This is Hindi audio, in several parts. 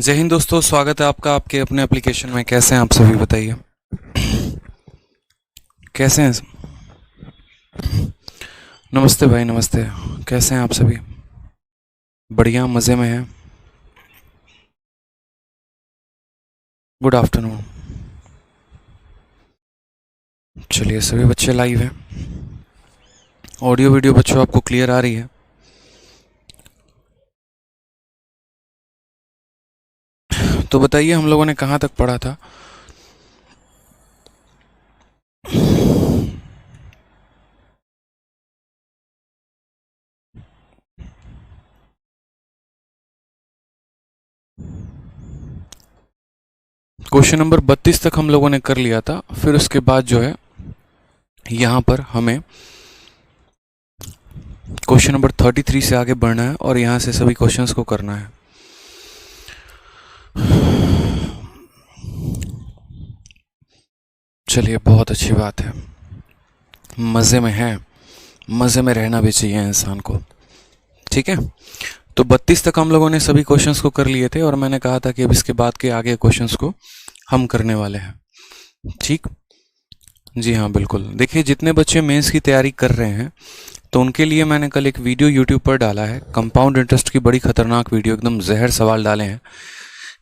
जय हिंद दोस्तों, स्वागत है आपका आपके अपने एप्लीकेशन में। कैसे हैं आप सभी, बताइए कैसे हैं। नमस्ते भाई, नमस्ते। कैसे हैं आप सभी? बढ़िया, मज़े में हैं। Good afternoon. चलिए, सभी बच्चे लाइव हैं। ऑडियो वीडियो बच्चों आपको क्लियर आ रही है? तो बताइए, हम लोगों ने कहाँ तक पढ़ा था? क्वेश्चन नंबर 32 तक हम लोगों ने कर लिया था। फिर उसके बाद जो है यहाँ पर हमें क्वेश्चन नंबर 33 से आगे बढ़ना है और यहाँ से सभी क्वेश्चंस को करना है। चलिए, बहुत अच्छी बात है। मज़े में है, मज़े में रहना भी चाहिए इंसान को। ठीक है, तो 32 तक हम लोगों ने सभी क्वेश्चंस को कर लिए थे और मैंने कहा था कि अब इसके बाद के आगे क्वेश्चंस को हम करने वाले हैं। ठीक, जी हाँ, बिल्कुल। देखिए, जितने बच्चे मेंस की तैयारी कर रहे हैं तो उनके लिए मैंने कल एक वीडियो यूट्यूब पर डाला है। कंपाउंड इंटरेस्ट की बड़ी खतरनाक वीडियो, एकदम जहर सवाल डाले हैं।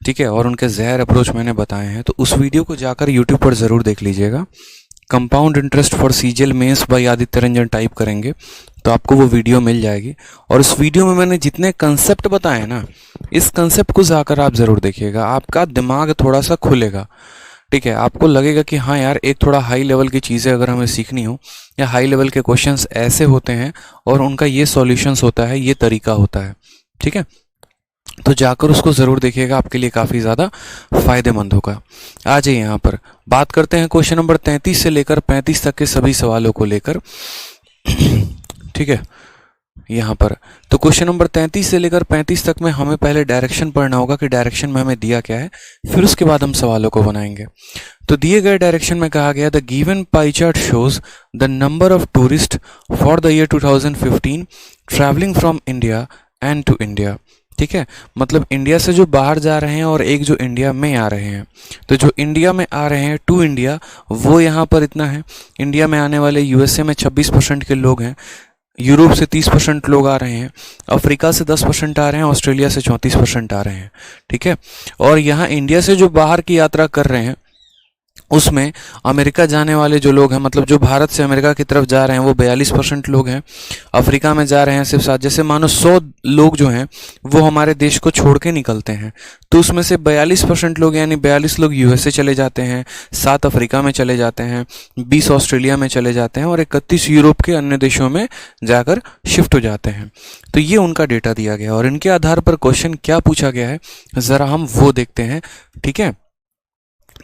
ठीक है, और उनके जहर अप्रोच मैंने बताए हैं, तो उस वीडियो को जाकर यूट्यूब पर ज़रूर देख लीजिएगा। Compound interest for CGL mains by Aditya Ranjan type करेंगे तो आपको वो वीडियो मिल जाएगी। और उस वीडियो में मैंने जितने कंसेप्ट बताए ना, इस कंसेप्ट को जाकर आप ज़रूर देखिएगा, आपका दिमाग थोड़ा सा खुलेगा। ठीक है, आपको लगेगा कि हाँ यार, एक थोड़ा हाई लेवल की चीज़ें अगर हमें सीखनी हो, या हाई लेवल के क्वेश्चंस ऐसे होते हैं और उनका ये सॉल्यूशंस होता है, ये तरीका होता है। ठीक है, तो जाकर उसको ज़रूर देखिएगा, आपके लिए काफ़ी ज़्यादा फ़ायदेमंद होगा। आ जाइए, यहाँ पर बात करते हैं क्वेश्चन नंबर 33 से लेकर 35 तक के सभी सवालों को लेकर। ठीक है, यहाँ पर तो क्वेश्चन नंबर 33 से लेकर 35 तक में हमें पहले डायरेक्शन पढ़ना होगा कि डायरेक्शन में हमें दिया क्या है, फिर उसके बाद हम सवालों को बनाएंगे। तो दिए गए डायरेक्शन में कहा गया, the given pie chart shows the number of tourist for the year 2015 travelling from India and to India. ठीक है, मतलब इंडिया से जो बाहर जा रहे हैं और एक जो इंडिया में आ रहे हैं। तो जो इंडिया में आ रहे हैं टू इंडिया, वो यहाँ पर इतना है। इंडिया में आने वाले यूएसए में 26% के लोग हैं, यूरोप से 30% लोग आ रहे हैं, अफ्रीका से 10% आ रहे हैं, ऑस्ट्रेलिया से 34% आ रहे हैं। ठीक है, और यहाँ इंडिया से जो बाहर की यात्रा कर रहे हैं उसमें अमेरिका जाने वाले जो लोग हैं, मतलब जो भारत से अमेरिका की तरफ जा रहे हैं, वो 42% लोग हैं। अफ्रीका में जा रहे हैं सिर्फ 7, जैसे मानो 100 लोग जो हैं वो हमारे देश को छोड़ के निकलते हैं, तो उसमें से 42% लोग, यानी 42 लोग यूएसए चले जाते हैं, 7 अफ्रीका में चले जाते हैं, 20 ऑस्ट्रेलिया में चले जाते हैं और 31 यूरोप के अन्य देशों में जाकर शिफ्ट हो जाते हैं। तो ये उनका डेटा दिया गया और इनके आधार पर क्वेश्चन क्या पूछा गया है, ज़रा हम वो देखते हैं। ठीक है,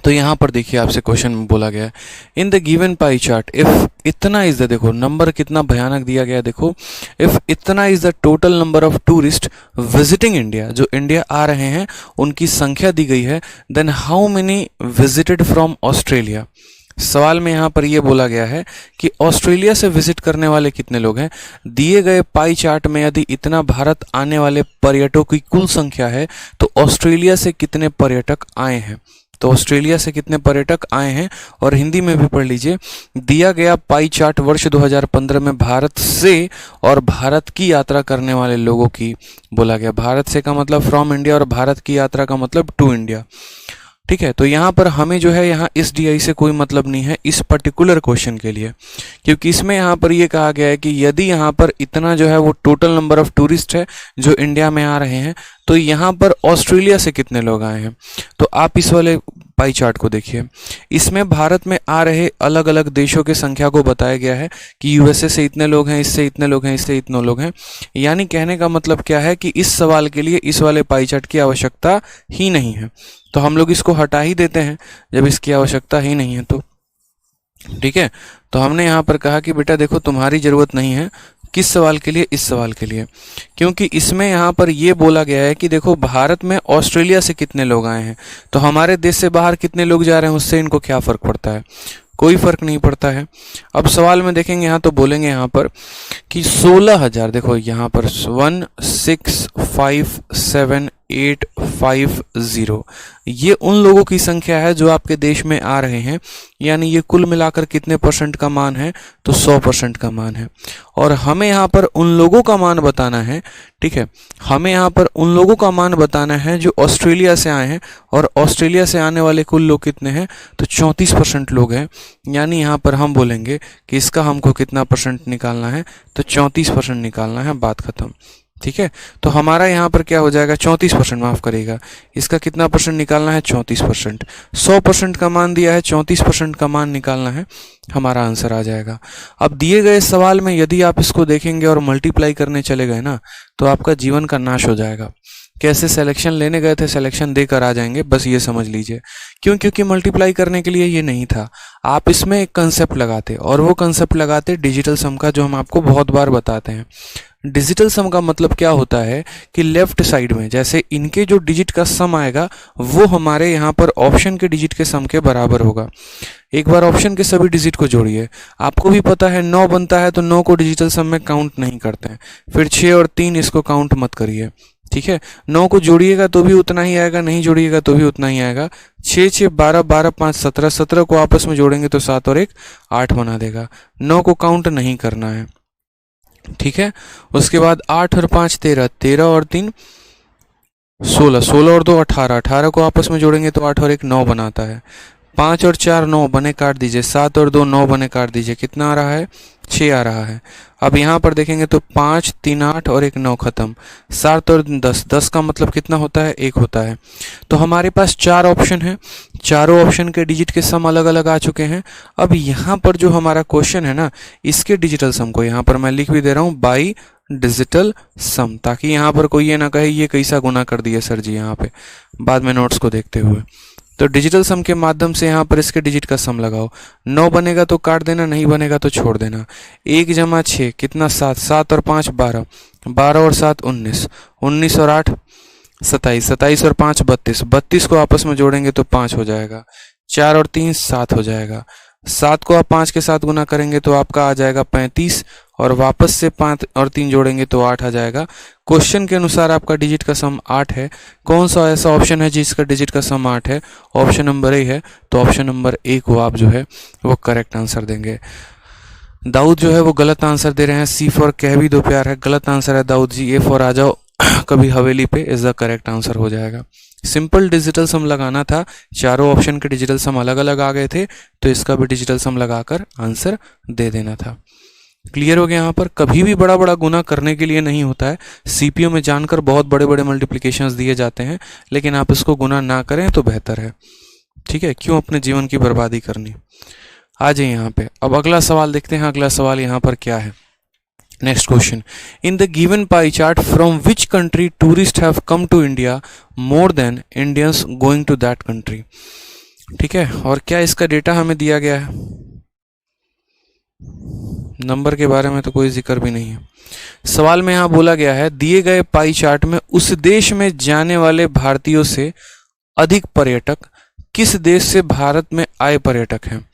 तो यहाँ पर देखिए, आपसे क्वेश्चन में बोला गया है, in the given pie chart if इतना इज द, देखो नंबर कितना भयानक दिया गया है, देखो इफ इतना is the total number of tourist visiting India, जो इंडिया आ रहे हैं उनकी संख्या दी गई है, then how many visited from Australia. सवाल में यहाँ पर यह बोला गया है कि ऑस्ट्रेलिया से विजिट करने वाले कितने लोग हैं। दिए गए पाई चार्ट में यदि इतना भारत आने वाले पर्यटकों की कुल संख्या है, तो ऑस्ट्रेलिया से कितने पर्यटक आए हैं, तो ऑस्ट्रेलिया से कितने पर्यटक आए हैं। और हिंदी में भी पढ़ लीजिए, दिया गया पाई चार्ट वर्ष 2015 में भारत से और भारत की यात्रा करने वाले लोगों की बोला गया। भारत से का मतलब फ्रॉम इंडिया और भारत की यात्रा का मतलब टू इंडिया। ठीक है, तो यहाँ पर हमें जो है, यहाँ इस डीआई से कोई मतलब नहीं है इस पर्टिकुलर क्वेश्चन के लिए, क्योंकि इसमें यहाँ पर ये कहा गया है कि यदि यहाँ पर इतना जो है वो टोटल नंबर ऑफ टूरिस्ट है जो इंडिया में आ रहे हैं, तो यहाँ पर ऑस्ट्रेलिया से कितने लोग आए हैं। तो आप इस वाले पाई चार्ट को देखिए, इसमें भारत में आ रहे अलग अलग देशों की संख्या को बताया गया है कि यूएसए से इतने लोग हैं, इससे इतने लोग हैं, इससे इतने लोग हैं। यानी कहने का मतलब क्या है कि इस सवाल के लिए इस वाले पाई चार्ट की आवश्यकता ही नहीं है, तो हम लोग इसको हटा ही देते हैं जब इसकी आवश्यकता ही नहीं है तो। ठीक है, तो हमने यहाँ पर कहा कि बेटा देखो, तुम्हारी ज़रूरत नहीं है, किस सवाल के लिए, इस सवाल के लिए, क्योंकि इसमें यहाँ पर ये बोला गया है कि देखो भारत में ऑस्ट्रेलिया से कितने लोग आए हैं, तो हमारे देश से बाहर कितने लोग जा रहे हैं उससे इनको क्या फ़र्क पड़ता है, कोई फ़र्क नहीं पड़ता है। अब सवाल में देखेंगे यहाँ तो बोलेंगे यहाँ पर कि 16,000, देखो यहाँ पर 1657 850। ये उन लोगों की संख्या है जो आपके देश में आ रहे हैं, यानी ये कुल मिलाकर कितने परसेंट का मान है, तो 100% का मान है। और हमें यहाँ पर उन लोगों का मान बताना है, ठीक है, हमें यहाँ पर उन लोगों का मान बताना है जो ऑस्ट्रेलिया से आए हैं, और ऑस्ट्रेलिया से आने वाले कुल लोग कितने हैं, तो 34% लोग हैं। यानी यहाँ पर हम बोलेंगे कि इसका हमको कितना परसेंट निकालना है, तो 34% निकालना है, बात खत्म। ठीक है, तो हमारा यहाँ पर क्या हो जाएगा, 34%, माफ करिएगा, इसका कितना परसेंट निकालना है, 34%। 100% का मान दिया है, 34% का मान निकालना है, हमारा आंसर आ जाएगा। अब दिए गए सवाल में यदि आप इसको देखेंगे और मल्टीप्लाई करने चले गए ना, तो आपका जीवन का नाश हो जाएगा। कैसे सिलेक्शन लेने गए थे, सिलेक्शन देकर आ जाएंगे, बस ये समझ लीजिए। क्यों? क्योंकि मल्टीप्लाई करने के लिए ये नहीं था, आप इसमें एक कंसेप्ट लगाते, और वो कंसेप्ट लगाते डिजिटल सम का, जो हम आपको बहुत बार बताते हैं। डिजिटल सम का मतलब क्या होता है कि लेफ्ट साइड में जैसे इनके जो डिजिट का सम आएगा वो हमारे यहाँ पर ऑप्शन के डिजिट के सम के बराबर होगा। एक बार ऑप्शन के सभी डिजिट को जोड़िए, आपको भी पता है 9 बनता है, तो 9 को डिजिटल सम में काउंट नहीं करते हैं। फिर 6 और 3 इसको काउंट मत करिए, ठीक है। 9 को जोड़िएगा तो भी उतना ही आएगा, नहीं जोड़िएगा तो भी उतना ही आएगा। 6 6 12 12 5 17, 17 को आपस में जोड़ेंगे तो 7 और 1 8 बना देगा। 9 को काउंट नहीं करना है, ठीक है। उसके बाद 8 और 5 13, 13 और 3 16, 16 और 2 18, 18 को आपस में जोड़ेंगे तो 8 और 1 9 बनाता है। 5 और 4 9 बने काट दीजिए, 7 और 2 9 बने काट दीजिए, कितना आ रहा है, 6 आ रहा है। अब यहाँ पर देखेंगे तो 5 3 8 और 1 9 खत्म। 7 और 10, 10 का मतलब कितना होता है, 1 होता है। तो हमारे पास 4 ऑप्शन है, चारों ऑप्शन के डिजिट के सम अलग अलग आ चुके हैं। अब यहाँ पर जो हमारा क्वेश्चन है ना, इसके डिजिटल सम को यहाँ पर मैं लिख भी दे रहा हूँ, बाई डिजिटल सम, ताकि यहाँ पर कोई ये ना कहे ये कैसा गुना कर दिया सर जी यहाँ पे, बाद में नोट्स को देखते हुए। तो डिजिटल सम के माध्यम से यहाँ पर इसके डिजिट का सम लगाओ। 9 बनेगा तो काट देना, नहीं बनेगा तो छोड़ देना। 1 जमा 6 कितना, 7, 7 और 5 12, 12 और 7 19, 19 और 8 27, 27 और 5 32, 32 को आपस में जोड़ेंगे तो 5 हो जाएगा। 4 और 3 7 हो जाएगा। 7 को आप 5 के साथ गुना करेंगे तो आपका आ जाएगा 35, और वापस से 5 और 3 जोड़ेंगे तो 8 आ जाएगा। क्वेश्चन के अनुसार आपका डिजिट का सम 8 है। कौन सा ऐसा ऑप्शन है जिसका डिजिट का सम 8 है? ऑप्शन नंबर ए है। तो ऑप्शन नंबर ए को आप जो है वो करेक्ट आंसर देंगे। दाऊद जो है वो गलत आंसर दे रहे हैं। सी फॉर कह भी दो प्यार है, गलत आंसर है दाऊद जी। ए फॉर आ जाओ कभी हवेली पे इज द करेक्ट आंसर हो जाएगा। सिंपल डिजिटल सम लगाना था, चारों ऑप्शन के डिजिटल सम अलग अलग आ गए थे, तो इसका भी डिजिटल सम लगाकर आंसर दे देना था। क्लियर हो गया? यहाँ पर कभी भी बड़ा बड़ा गुना करने के लिए नहीं होता है। सीपीयू में जानकर बहुत बड़े बड़े मल्टीप्लिकेशंस दिए जाते हैं, लेकिन आप इसको गुना ना करें तो बेहतर है, ठीक है। क्यों अपने जीवन की बर्बादी करनी। आ जाइए यहाँ पे, अब अगला सवाल देखते हैं। अगला सवाल यहाँ पर क्या है? Next question, in the given pie chart from which country tourist have come to India more than Indians going to that country. ठीक है, और क्या इसका डेटा हमें दिया गया है? नंबर के बारे में तो कोई जिक्र भी नहीं है। सवाल में यहाँ बोला गया है, दिए गए पाई चार्ट में उस देश में जाने वाले भारतीयों से अधिक पर्यटक किस देश से भारत में आए पर्यटक हैं।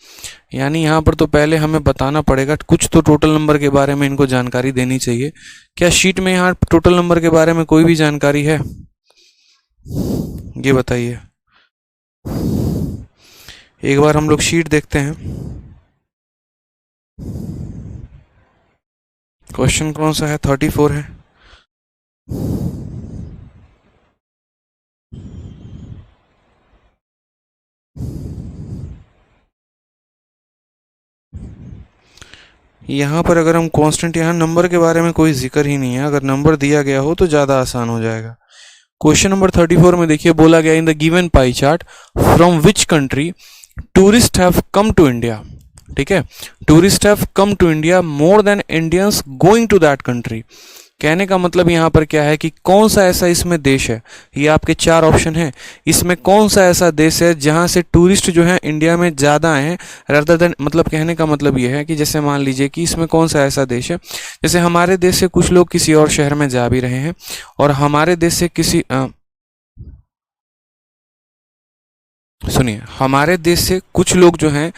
यानी यहाँ पर तो पहले हमें बताना पड़ेगा, कुछ तो टोटल नंबर के बारे में इनको जानकारी देनी चाहिए। क्या शीट में यहाँ टोटल नंबर के बारे में कोई भी जानकारी है? ये बताइए। एक बार हम लोग शीट देखते हैं। क्वेश्चन कौन सा है? 34 है। यहाँ पर अगर हम कांस्टेंट, यहाँ नंबर के बारे में कोई जिक्र ही नहीं है। अगर नंबर दिया गया हो तो ज़्यादा आसान हो जाएगा। क्वेश्चन नंबर 34 में देखिए बोला गया, in the given pie chart from which country tourist have come to India. ठीक है, tourist have come to India more than Indians going to that country. कहने का मतलब यहाँ पर क्या है कि कौन सा ऐसा इसमें देश है, ये आपके 4 ऑप्शन हैं, इसमें कौन सा ऐसा देश है जहाँ से टूरिस्ट जो है इंडिया में ज़्यादा आए हैं रादर देन, मतलब कहने का मतलब ये है कि जैसे मान लीजिए कि इसमें कौन सा ऐसा देश है, जैसे हमारे देश से कुछ लोग किसी और शहर में जा भी रहे हैं, और हमारे देश से किसी सुनिए, हमारे देश से कुछ लोग जो हैं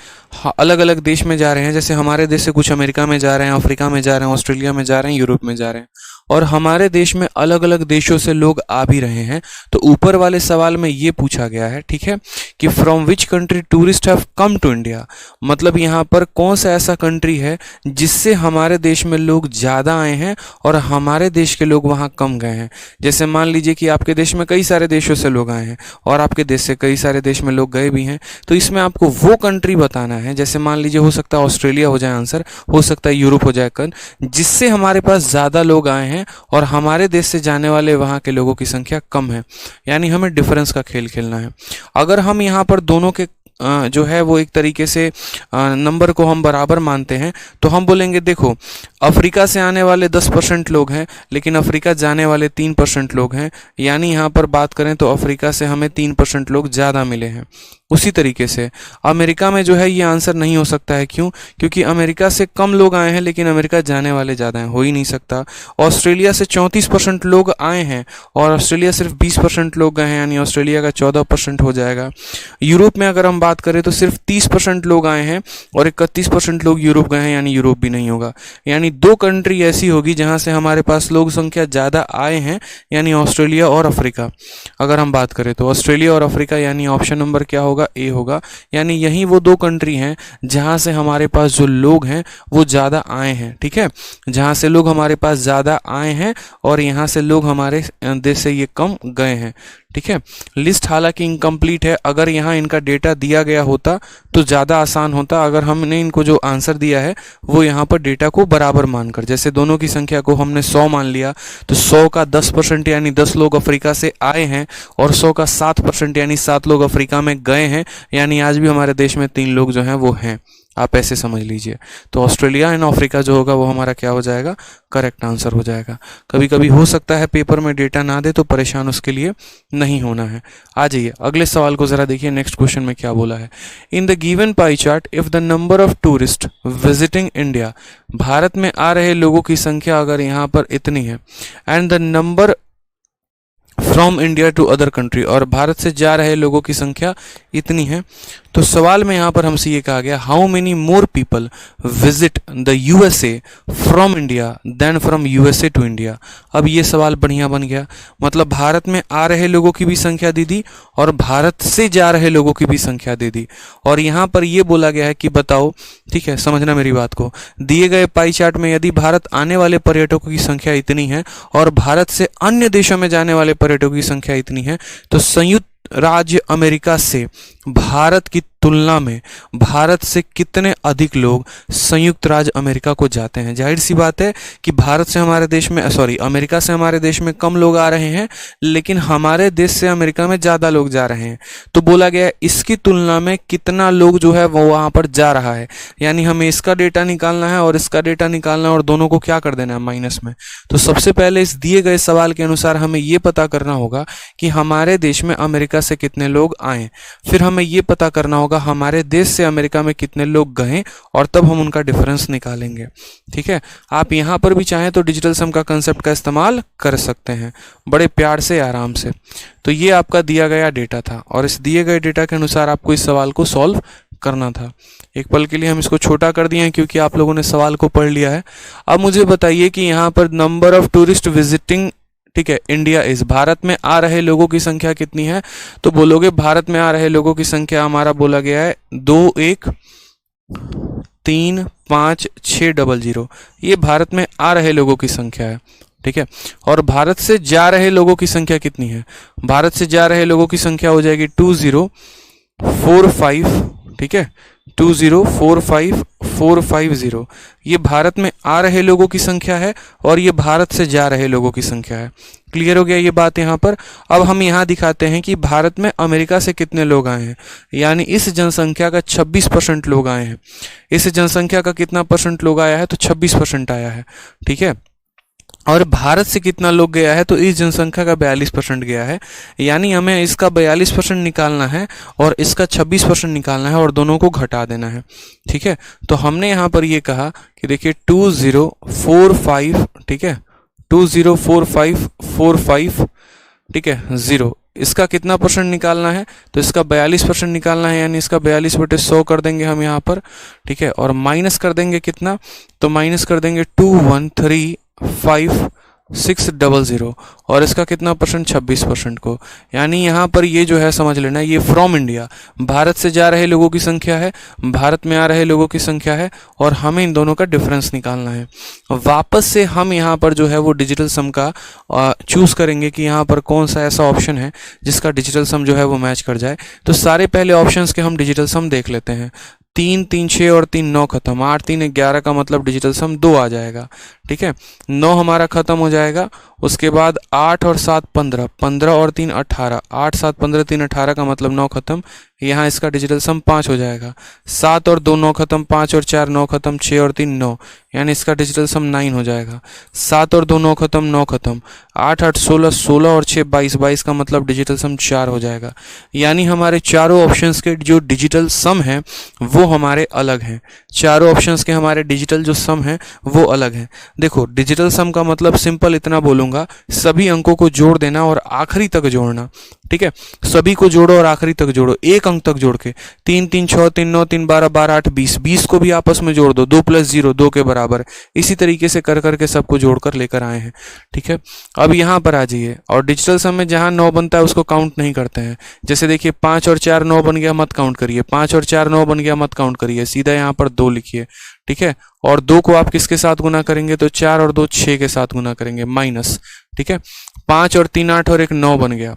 अलग अलग देश में जा रहे हैं, जैसे हमारे देश से कुछ अमेरिका में जा रहे हैं, अफ्रीका में जा रहे हैं, ऑस्ट्रेलिया में जा रहे हैं, यूरोप में जा रहे हैं, और हमारे देश में अलग अलग देशों से लोग आ भी रहे हैं। तो ऊपर वाले सवाल में ये पूछा गया है, ठीक है, कि from which country tourist have come to India, मतलब यहाँ पर कौन सा ऐसा कंट्री है जिससे हमारे देश में लोग ज़्यादा आए हैं और हमारे देश के लोग वहाँ कम गए हैं। जैसे मान लीजिए कि आपके देश में कई सारे देशों से लोग आए हैं और आपके देश से कई सारे देश में लोग गए भी हैं, तो इसमें आपको वो कंट्री बताना है, जैसे मान लीजिए हो सकता है ऑस्ट्रेलिया हो जाए आंसर, हो सकता है यूरोप हो जाए कन, जिससे हमारे पास ज़्यादा लोग आए हैं और हमारे देश से जाने वाले वहाँ के लोगों की संख्या कम है। यानी हमें डिफरेंस का खेल खेलना है। अगर हम यहाँ पर दोनों के जो है वो एक तरीके से नंबर को हम बराबर मानते हैं, तो हम बोलेंगे देखो अफ्रीका से आने वाले 10% लोग हैं, लेकिन अफ्रीका जाने वाले 3% लोग हैं, यानी यहाँ पर बात करें तो अफ्रीका से हमें 3% लोग ज़्यादा मिले हैं। उसी तरीके से अमेरिका में जो है ये आंसर नहीं हो सकता है, क्यों? क्योंकि अमेरिका से कम लोग आए हैं लेकिन अमेरिका जाने वाले ज़्यादा हैं, हो ही नहीं सकता। ऑस्ट्रेलिया से 34% लोग आए हैं और ऑस्ट्रेलिया सिर्फ 20% लोग गए हैं, यानी ऑस्ट्रेलिया का 14% हो जाएगा। यूरोप में अगर हम बात करें तो सिर्फ 30% लोग आए हैं और 31% लोग यूरोप गए हैं, यानी यूरोप भी नहीं होगा। यानी दो कंट्री ऐसी होगी जहाँ से हमारे पास लोग संख्या ज़्यादा आए हैं, यानी ऑस्ट्रेलिया और अफ्रीका। अगर हम बात करें तो ऑस्ट्रेलिया और अफ्रीका, यानी ऑप्शन नंबर क्या होगा? ए होगा। यानी यही वो दो कंट्री हैं जहां से हमारे पास जो लोग हैं वो ज़्यादा आए हैं, ठीक है, जहां से लोग हमारे पास ज़्यादा आए हैं और यहां से लोग हमारे देश से ये कम गए हैं, ठीक है। लिस्ट हालांकि इनकम्प्लीट है, अगर यहाँ इनका डेटा दिया गया होता तो ज़्यादा आसान होता। अगर हमने इनको जो आंसर दिया है वो यहाँ पर डेटा को बराबर मानकर, जैसे दोनों की संख्या को हमने 100 मान लिया, तो 100 का 10% यानी 10 लोग अफ्रीका से आए हैं और 100 का 7% यानी 7 लोग अफ्रीका में गए हैं, यानी आज भी हमारे देश में 3 लोग जो हैं वो हैं। आप ऐसे समझ लीजिए। तो ऑस्ट्रेलिया एंड अफ्रीका जो होगा वो हमारा क्या हो जाएगा? करेक्ट आंसर हो जाएगा। कभी कभी हो सकता है पेपर में डेटा ना दे, तो परेशान उसके लिए नहीं होना है। आ जाइए अगले सवाल को ज़रा देखिए, नेक्स्ट क्वेश्चन में क्या बोला है। In the given pie chart if the number of tourist visiting India, Bharat में आ रहे लोगों की संख्या अगर यहाँ पर इतनी है, and the number from India to other country, और भारत से जा रहे लोगों की संख्या इतनी है, तो सवाल में यहाँ पर हमसे ये कहा गया how many more people visit the USA from India than from USA to India. अब ये सवाल बढ़िया बन गया, मतलब भारत में आ रहे लोगों की भी संख्या दे दी और भारत से जा रहे लोगों की भी संख्या दे दी, और यहाँ पर ये बोला गया है कि बताओ, ठीक है, समझना मेरी बात को, दिए गए पाई चार्ट में यदि भारत आने वाले पर्यटकों की संख्या इतनी है और भारत से अन्य देशों में जाने वाले पर्यटकों की संख्या इतनी है, तो संयुक्त राज्य अमेरिका से भारत की तुलना में भारत से कितने अधिक लोग संयुक्त राज्य अमेरिका को जाते हैं? जाहिर सी बात है कि भारत से हमारे देश में अमेरिका से हमारे देश में कम लोग आ रहे हैं, लेकिन हमारे देश से अमेरिका में ज़्यादा लोग जा रहे हैं। तो बोला गया है इसकी तुलना में कितना लोग जो है वो वहाँ पर जा रहा है, यानी हमें इसका डेटा निकालना है और इसका डेटा निकालना है और दोनों को क्या कर देना है? माइनस में। तो सबसे पहले इस दिए गए सवाल के अनुसार हमें ये पता करना होगा कि हमारे देश में अमेरिका से कितने लोग आए, फिर हमें ये पता करना होगा हमारे देश से अमेरिका में कितने लोग गए, और तब हम उनका डिफरेंस निकालेंगे, ठीक है। आप यहाँ पर भी चाहें तो डिजिटल सम का कंसेप्ट का इस्तेमाल कर सकते हैं, बड़े प्यार से, आराम से। तो ये आपका दिया गया डेटा था और इस दिए गए डेटा के अनुसार आपको इस सवाल को सॉल्व करना था। एक पल के लिए हम इसको छोटा कर दिए हैं क्योंकि आप लोगों ने सवाल को पढ़ लिया है। अब मुझे बताइए कि यहाँ पर नंबर ऑफ टूरिस्ट विजिटिंग, ठीक है, इंडिया इस, भारत में आ रहे लोगों की संख्या कितनी है? तो बोलोगे भारत में आ रहे लोगों की संख्या हमारा बोला गया है 213560, ये भारत में आ रहे लोगों की संख्या है, ठीक है। और भारत से जा रहे लोगों की संख्या कितनी है? भारत से जा रहे लोगों की संख्या हो जाएगी 2045, ठीक है, 2045,450। ये भारत में आ रहे लोगों की संख्या है और ये भारत से जा रहे लोगों की संख्या है। क्लियर हो गया ये बात यहाँ पर। अब हम यहाँ दिखाते हैं कि भारत में अमेरिका से कितने लोग आए हैं, यानी इस जनसंख्या का 26% लोग आए हैं। इस जनसंख्या का कितना परसेंट लोग आया है? तो 26% आया है, ठीक है। और भारत से कितना लोग गया है? तो इस जनसंख्या का 42% गया है, यानी हमें इसका 42% निकालना है और इसका 26% निकालना है और दोनों को घटा देना है, ठीक है। तो हमने यहाँ पर ये कहा कि देखिए 2045, ठीक है, 204545, ठीक है, 0, इसका कितना परसेंट निकालना है, तो इसका 42% निकालना है, यानी इसका 42/100 कर देंगे हम यहाँ पर, ठीक है। और माइनस कर देंगे कितना, तो माइनस कर देंगे 2135600 और इसका कितना परसेंट, 26% को। यानी यहाँ पर ये जो है समझ लेना, ये फ्रॉम इंडिया, भारत से जा रहे लोगों की संख्या है, भारत में आ रहे लोगों की संख्या है, और हमें इन दोनों का डिफरेंस निकालना है। वापस से हम यहाँ पर जो है वो डिजिटल सम का चूज़ करेंगे कि यहाँ पर कौन सा ऐसा ऑप्शन है जिसका डिजिटल सम जो है वो मैच कर जाए। तो सारे पहले ऑप्शंस के हम डिजिटल सम देख लेते हैं। 3 3 6 और 3 9 खत्म, 8 3 11 का मतलब डिजिटल सम 2 आ जाएगा, ठीक है। 9 हमारा खत्म हो जाएगा, उसके बाद 8 और 7 15, 15 और 3 18, 8 7 15 3 18 का मतलब 9 खत्म, यहाँ इसका डिजिटल सम 5 हो जाएगा। 7 और 2 9 खत्म, 5 और 4 9 खत्म, 6 और 3 9, यानी इसका डिजिटल सम 9 हो जाएगा। 7 और 2 9 खत्म, 9 खत्म, 8 8 16, 16 और 6 22, 22 का मतलब डिजिटल सम 4 हो जाएगा। यानी हमारे चारों ऑप्शंस के जो डिजिटल सम है वो हमारे अलग हैं। चारों ऑप्शंस के हमारे डिजिटल जो सम है वो अलग है। देखो, डिजिटल सम का मतलब सिंपल इतना बोलूंगा, सभी अंकों को जोड़ देना और आखिरी तक जोड़ना, ठीक है। सभी को जोड़ो और आखिरी तक जोड़ो, एक अंक तक जोड़ के। 3 3 6 3 9 3 12 12 8 20, 20 को भी आपस में जोड़ दो, 2 + 0 2 के बराबर। इसी तरीके से कर करके सबको जोड़कर लेकर आए हैं, ठीक है। अब यहाँ पर आ जाइए, और डिजिटल सम में जहाँ 9 बनता है उसको काउंट नहीं करते हैं। जैसे देखिए 5 और 4 9 बन गया, मत काउंट करिए। 5 और 4 9 बन गया, मत काउंट करिए, सीधा यहाँ पर 2 लिखिए, ठीक है। और 2 को आप किसके साथ गुना करेंगे, तो 4 और 2 6 के साथ गुना करेंगे, माइनस, ठीक है। 5 और 3 8 और 1 9 बन गया,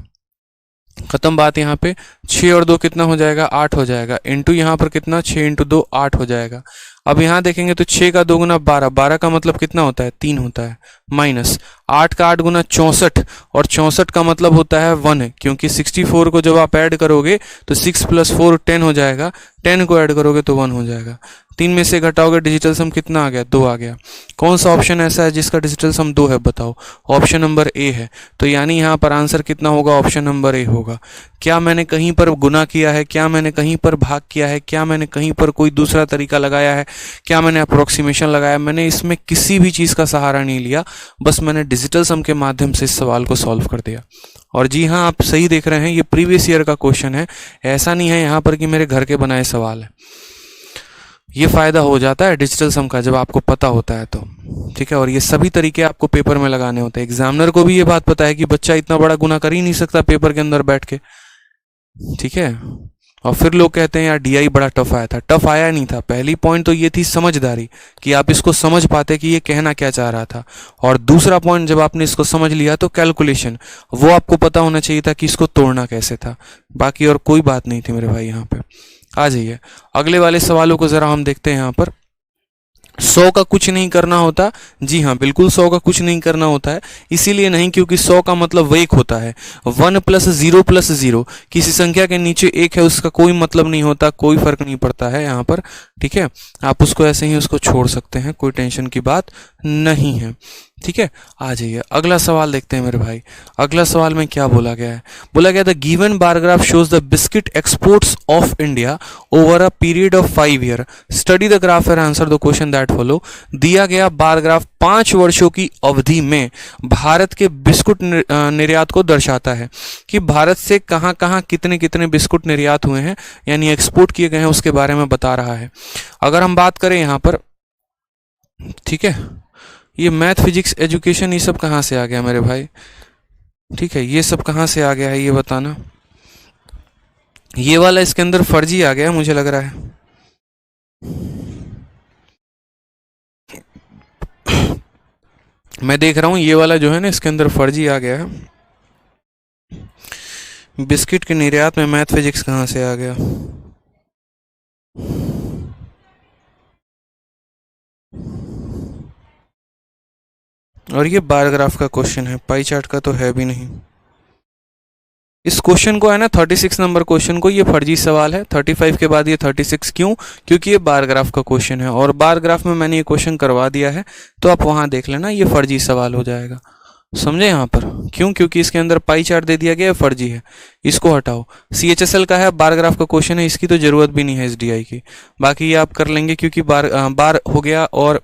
खत्म बात। यहाँ पे 6 और 2 कितना हो जाएगा, 8 हो जाएगा, इंटू यहाँ पर कितना, 6 × 2 8 हो जाएगा। अब यहाँ देखेंगे तो 6 का 2 गुना 12, 12 का मतलब कितना होता है, 3 होता है, माइनस 8 का 8 गुना 64, और 64 का मतलब होता है 1, क्योंकि 64 को जब आप ऐड करोगे तो 6 + 4 10 हो जाएगा, 10 को ऐड करोगे तो 1 हो जाएगा। 3 में से घटाओगे, डिजिटल सम कितना आ गया, 2 आ गया। कौन सा ऑप्शन ऐसा है जिसका डिजिटल सम 2 है, बताओ। ऑप्शन नंबर ए है। तो यानी यहाँ पर आंसर कितना होगा, ऑप्शन नंबर ए होगा। क्या मैंने कहीं पर गुना किया है, क्या मैंने कहीं पर भाग किया है, क्या मैंने कहीं पर कोई दूसरा तरीका लगाया है, क्या मैंने अप्रोक्सीमेशन लगाया, मैंने इसमें किसी भी चीज़ का सहारा नहीं लिया, बस मैंने डिजिटल सम के माध्यम से इस सवाल को सॉल्व कर दिया। और जी हाँ, आप सही देख रहे हैं, ये प्रीवियस ईयर का क्वेश्चन है, ऐसा नहीं है यहाँ पर कि मेरे घर के बनाए सवाल है। ये फायदा हो जाता है डिजिटल सम का जब आपको पता होता है तो, ठीक है। और ये सभी तरीके आपको पेपर में लगाने होते हैं। एग्जामिनर को भी ये बात पता है कि बच्चा इतना बड़ा गुना कर ही नहीं सकता पेपर के अंदर बैठ के, ठीक है। और फिर लोग कहते हैं यार डीआई बड़ा टफ आया था, टफ आया नहीं था। पहली पॉइंट तो ये थी समझदारी, कि आप इसको समझ पाते कि ये कहना क्या चाह रहा था। और दूसरा पॉइंट, जब आपने इसको समझ लिया तो कैलकुलेशन, वो आपको पता होना चाहिए था कि इसको तोड़ना कैसे था। बाकी और कोई बात नहीं थी मेरे भाई। यहाँ पे आ जाइए, अगले वाले सवालों को जरा हम देखते हैं। यहाँ पर 100 का कुछ नहीं करना होता, जी हाँ बिल्कुल 100 का कुछ नहीं करना होता है। इसीलिए नहीं क्योंकि 100 का मतलब वेक होता है। 1 + 0 + 0, किसी संख्या के नीचे एक है उसका कोई मतलब नहीं होता, कोई फर्क नहीं पड़ता है यहाँ पर, ठीक है। आप उसको ऐसे ही उसको छोड़ सकते हैं, कोई टेंशन की बात नहीं है, ठीक है। आ जाइए अगला सवाल देखते हैं मेरे भाई। अगला सवाल में क्या बोला गया है, बोला गया the given bar graph shows the biscuit exports of India over a period of 5 year, study the graph and answer the question that follow. दिया गया बार ग्राफ 5 वर्षों की अवधि में भारत के बिस्कुट निर्यात को दर्शाता है, कि भारत से कहां कहां कितने कितने बिस्कुट निर्यात हुए हैं, यानी एक्सपोर्ट किए गए हैं, उसके बारे में बता रहा है। अगर हम बात करें यहां पर, ठीक है, ये मैथ फिजिक्स एजुकेशन ये सब कहाँ से आ गया मेरे भाई, ठीक है, ये सब कहाँ से आ गया है ये बताना। ये वाला इसके अंदर फर्जी आ गया मुझे लग रहा है। मैं देख रहा हूँ ये वाला जो है ना इसके अंदर फर्जी आ गया है। बिस्किट के निर्यात में मैथ फिजिक्स कहाँ से आ गया। और ये बार ग्राफ का क्वेश्चन है, पाई चार्ट का तो है भी नहीं। इस क्वेश्चन को है ना 36 नंबर क्वेश्चन को, ये फर्जी सवाल है। 35 के बाद ये 36 क्यों, क्योंकि ये बार ग्राफ का क्वेश्चन है, और बार ग्राफ में मैंने ये क्वेश्चन करवा दिया है, तो आप वहां देख लेना, ये फर्जी सवाल हो जाएगा। समझे यहाँ पर? क्यों? क्योंकि इसके अंदर पाई चार्ट दे दिया गया है, फर्जी है, इसको हटाओ। CHSL का है, बार ग्राफ का क्वेश्चन है, इसकी तो जरूरत भी नहीं है SDI की। बाकी ये आप कर लेंगे क्योंकि बार हो गया और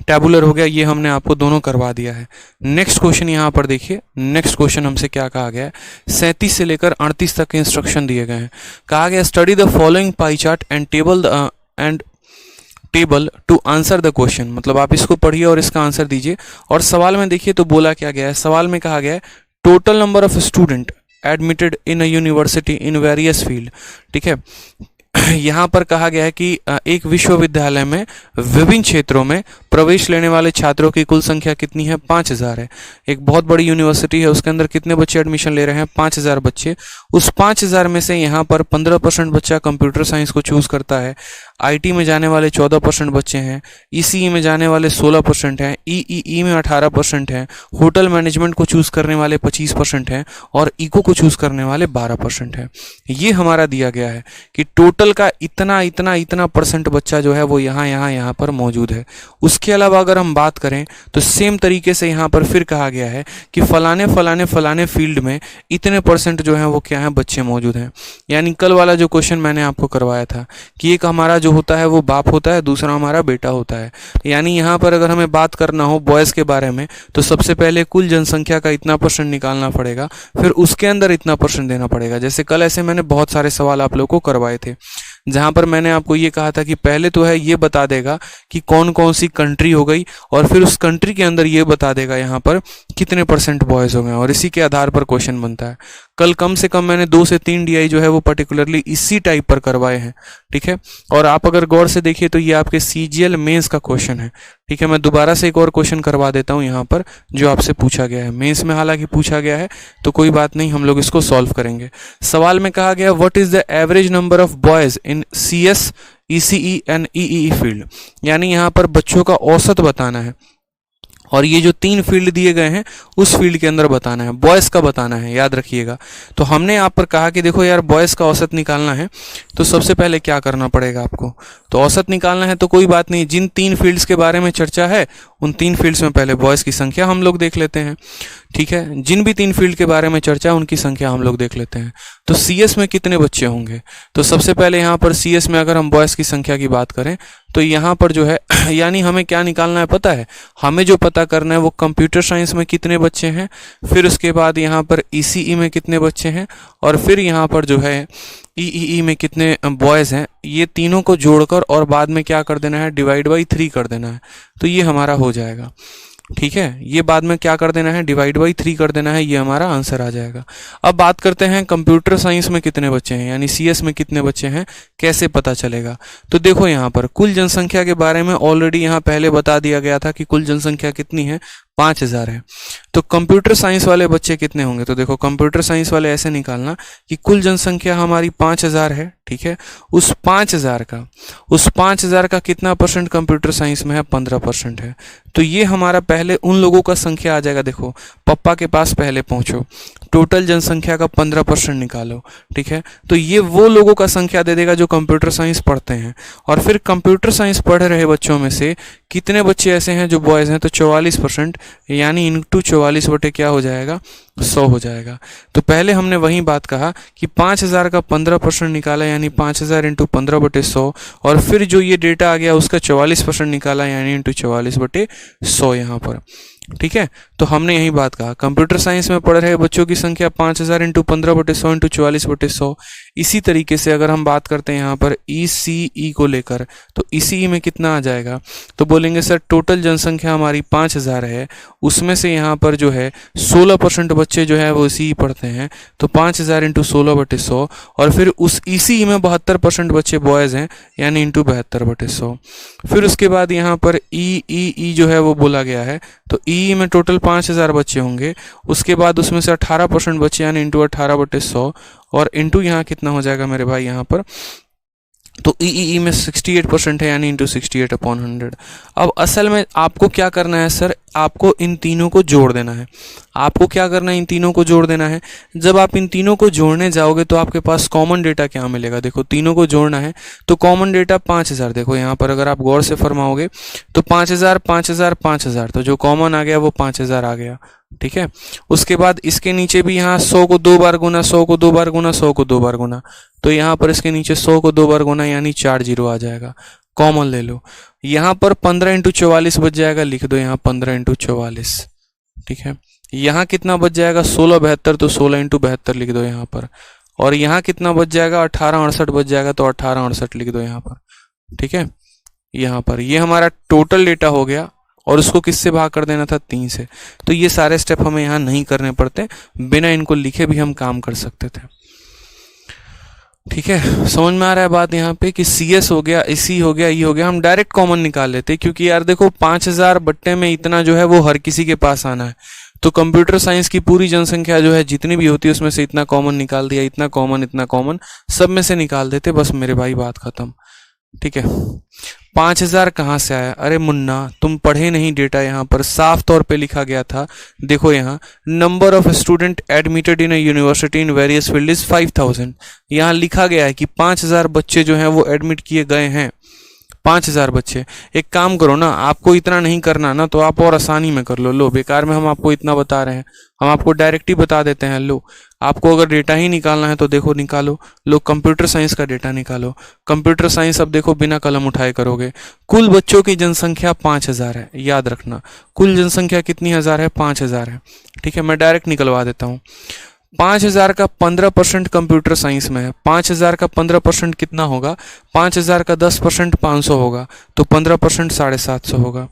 टैबुलर हो गया, ये हमने आपको दोनों करवा दिया है। नेक्स्ट क्वेश्चन यहाँ पर देखिए, नेक्स्ट क्वेश्चन हमसे क्या कहा गया है, 37 से लेकर 38 तक के इंस्ट्रक्शन दिए गए हैं। कहा गया study the following pie chart and table to answer the question, मतलब आप इसको पढ़िए और इसका आंसर दीजिए। और सवाल में देखिए तो बोला क्या गया है, सवाल में कहा गया है total number of student admitted in a university in various field. ठीक है, यहाँ पर कहा गया है कि एक विश्वविद्यालय में विभिन्न क्षेत्रों में प्रवेश लेने वाले छात्रों की कुल संख्या कितनी है, 5000 है। एक बहुत बड़ी यूनिवर्सिटी है, उसके अंदर कितने बच्चे एडमिशन ले रहे हैं, 5000 बच्चे। उस 5000 में से यहाँ पर 15% बच्चा कंप्यूटर साइंस को चूज करता है, IT में जाने वाले 14% बच्चे हैं, ECE में जाने वाले 16% हैं, EEE में 18% हैं, होटल मैनेजमेंट को चूज करने वाले 25% हैं और इको को चूज करने वाले 12% हैं। ये हमारा दिया गया है कि टोटल का इतना इतना इतना परसेंट बच्चा जो है वो यहाँ पर मौजूद है। उसके अलावा अगर हम बात करें तो सेम तरीके से यहाँ पर फिर कहा गया है कि फलाने फलाने फलाने फील्ड में इतने परसेंट जो है वो क्या है, बच्चे मौजूद हैं। यानी कल वाला जो क्वेश्चन मैंने आपको करवाया था कि एक हमारा जो होता है वो बाप होता है, दूसरा हमारा बेटा होता है। यानी यहाँ पर अगर हमें बात करना हो बॉयज़ के बारे में तो सबसे पहले कुल जनसंख्या का इतना परसेंट निकालना पड़ेगा, फिर उसके अंदर इतना परसेंट देना पड़ेगा। जैसे कल ऐसे मैंने बहुत सारे सवाल आप लोग को करवाए थे, जहां पर मैंने आपको ये कहा था कि पहले तो है ये बता देगा कि कौन कौन सी कंट्री हो गई और फिर उस कंट्री के अंदर ये बता देगा यहाँ पर कितने परसेंट बॉयज़ हो गए और इसी के आधार पर क्वेश्चन बनता है। कल कम से कम मैंने 2 से 3 DI जो है वो पर्टिकुलरली इसी टाइप पर करवाए हैं। ठीक है, और आप अगर गौर से देखिए तो ये आपके CGL मेंस का क्वेश्चन है। ठीक है, मैं दोबारा से एक और क्वेश्चन करवा देता हूँ यहाँ पर जो आपसे पूछा गया है, मेंस में हालांकि पूछा गया है तो कोई बात नहीं, हम लोग इसको सॉल्व करेंगे। सवाल में कहा गया what is the average number of boys in CS, ECE and EEE field, यानी यहाँ पर बच्चों का औसत बताना है और ये जो 3 फील्ड दिए गए हैं उस फील्ड के अंदर बताना है, बॉयज़ का बताना है, याद रखिएगा। तो हमने यहाँ पर कहा कि देखो यार बॉयज़ का औसत निकालना है तो सबसे पहले क्या करना पड़ेगा आपको, तो औसत निकालना है तो कोई बात नहीं, जिन 3 फील्ड्स के बारे में चर्चा है उन 3 फील्ड्स में पहले बॉयज़ की संख्या हम लोग देख लेते हैं। ठीक है, जिन भी 3 फील्ड के बारे में चर्चा है उनकी संख्या हम लोग देख लेते हैं। तो CS में कितने बच्चे होंगे, तो सबसे पहले यहाँ पर CS में अगर हम बॉयज़ की संख्या की बात करें तो यहाँ पर जो है यानी हमें क्या निकालना है पता है, हमें जो पता करना है वो कंप्यूटर साइंस में कितने बच्चे हैं, फिर उसके बाद यहाँ पर ECE में कितने बच्चे हैं और फिर यहाँ पर जो है EEE में कितने बॉयज़ हैं, ये तीनों को जोड़कर और बाद में क्या कर देना है, डिवाइड बाई 3 कर देना है, तो ये हमारा हो जाएगा। ठीक है, ये बाद में क्या कर देना है, डिवाइड बाई 3 कर देना है, ये हमारा आंसर आ जाएगा। अब बात करते हैं कंप्यूटर साइंस में कितने बच्चे हैं, यानी CS में कितने बच्चे हैं, कैसे पता चलेगा। तो देखो यहाँ पर कुल जनसंख्या के बारे में ऑलरेडी यहाँ पहले बता दिया गया था कि कुल जनसंख्या कितनी है, 5000 है। तो कंप्यूटर साइंस वाले बच्चे कितने होंगे, तो देखो कंप्यूटर साइंस वाले ऐसे निकालना कि कुल जनसंख्या हमारी 5000 है। ठीक है, उस 5000 का कितना परसेंट कंप्यूटर साइंस में है, 15% है। तो ये हमारा पहले उन लोगों का संख्या आ जाएगा। देखो पप्पा के पास पहले पहुंचो, टोटल जनसंख्या का 15% निकालो। ठीक है, तो ये वो लोगों का संख्या दे देगा जो कंप्यूटर साइंस पढ़ते हैं और फिर कंप्यूटर साइंस पढ़ रहे बच्चों में से कितने बच्चे ऐसे हैं जो बॉयज़ हैं, तो 44%, यानी इंटू 44 बटे क्या हो जाएगा, 100 हो जाएगा। तो पहले हमने वही बात कहा कि 5000 का 15% निकाला यानी 5000 इंटू 15 बटे 100 और फिर जो ये डेटा आ गया उसका 44% निकाला यानी इंटू 44 बटे 100 यहाँ पर। ठीक है, तो हमने यही बात कहा कंप्यूटर साइंस में पढ़ रहे बच्चों की संख्या 5000 इंटू 15 बटे 100 इंटू 44 बटे 100। इसी तरीके से अगर हम बात करते हैं यहाँ पर ECE को लेकर, तो ECE में कितना आ जाएगा, तो बोलेंगे सर टोटल जनसंख्या हमारी 5000 है, उसमें से यहाँ पर जो है 16% बच्चे जो है वो ECE पढ़ते हैं, तो 5000 इंटू 16 बटे 100 और फिर उस ECE में 72% बच्चे बॉयज़ हैं यानी इंटू 72 बटे 100। फिर उसके बाद यहाँ पर EEE जो है वो बोला गया है, तो EE में टोटल 5000 बच्चे होंगे, उसके बाद उसमें से 18% बच्चे यानी इंटू 18 बटे 100 और इंटू यहाँ कितना हो जाएगा मेरे भाई, यहाँ पर तो ई में 68% है, यानी इंटू 68/100। अब असल में आपको क्या करना है सर, आपको इन तीनों को जोड़ देना है। आपको क्या करना है, इन तीनों को जोड़ देना है। जब आप इन तीनों को जोड़ने जाओगे तो आपके पास कॉमन डेटा क्या मिलेगा, देखो तीनों को जोड़ना है तो कॉमन डेटा 5000। देखो यहाँ पर अगर आप गौर से फरमाओगे तो 5000 5000 5000, तो जो कॉमन आ गया वो 5000 आ गया। ठीक है, उसके बाद इसके नीचे भी यहाँ 100 को 2 बार गुना, 100 को 2 बार गुना, 100 को 2 बार गुना, तो यहाँ पर इसके नीचे 100 को 2 बार गुना यानी 4 जीरो आ जाएगा। कॉमन ले लो, यहाँ पर 15 इंटू 44 बच जाएगा, लिख दो यहाँ 15 इंटू 44। ठीक है, यहाँ कितना बच जाएगा 1672, तो 16 इंटू 72 लिख दो यहाँ पर। और यहाँ कितना बच जाएगा 1868 बच जाएगा, तो 1868 लिख दो यहाँ पर। ठीक है, यहाँ पर ये हमारा टोटल डेटा हो गया और उसको किससे भाग कर देना था, 3 से। तो ये सारे स्टेप हमें यहाँ नहीं करने पड़ते, बिना इनको लिखे भी हम काम कर सकते थे। ठीक है, समझ में आ रहा है बात यहाँ पे कि CS हो गया, इसी हो गया, ये हो गया, हम डायरेक्ट कॉमन निकाल लेते, क्योंकि यार देखो 5000 बट्टे में इतना जो है वो हर किसी के पास आना है। तो कंप्यूटर साइंस की पूरी जनसंख्या जो है जितनी भी होती है उसमें से इतना कॉमन निकाल दिया, इतना कॉमन सब में से निकाल देते, बस मेरे भाई बात खत्म। ठीक है, 5000 कहाँ से आया, अरे मुन्ना तुम पढ़े नहीं, डेटा यहाँ पर साफ तौर पे लिखा गया था। देखो यहाँ number of student admitted in a university in various field is 5000। यहाँ लिखा गया है कि 5000 बच्चे जो हैं वो एडमिट किए गए हैं, 5000 बच्चे। एक काम करो ना, आपको इतना नहीं करना ना तो आप और आसानी में कर लो। लो बेकार में हम आपको इतना बता रहे हैं, हम आपको डायरेक्ट ही बता देते हैं। लो आपको अगर डेटा ही निकालना है तो देखो निकालो, लो कंप्यूटर साइंस का डेटा निकालो। कंप्यूटर साइंस अब देखो बिना कलम उठाए करोगे। कुल बच्चों की जनसंख्या 5000 है, याद रखना कुल जनसंख्या कितनी हजार है, 5000 है। ठीक है, मैं डायरेक्ट निकलवा देता हूँ। 5000 का 15% कंप्यूटर साइंस में है, 5000 का 15% कितना होगा, 5000 का 10% 500 होगा, तो 15% 750 होगा।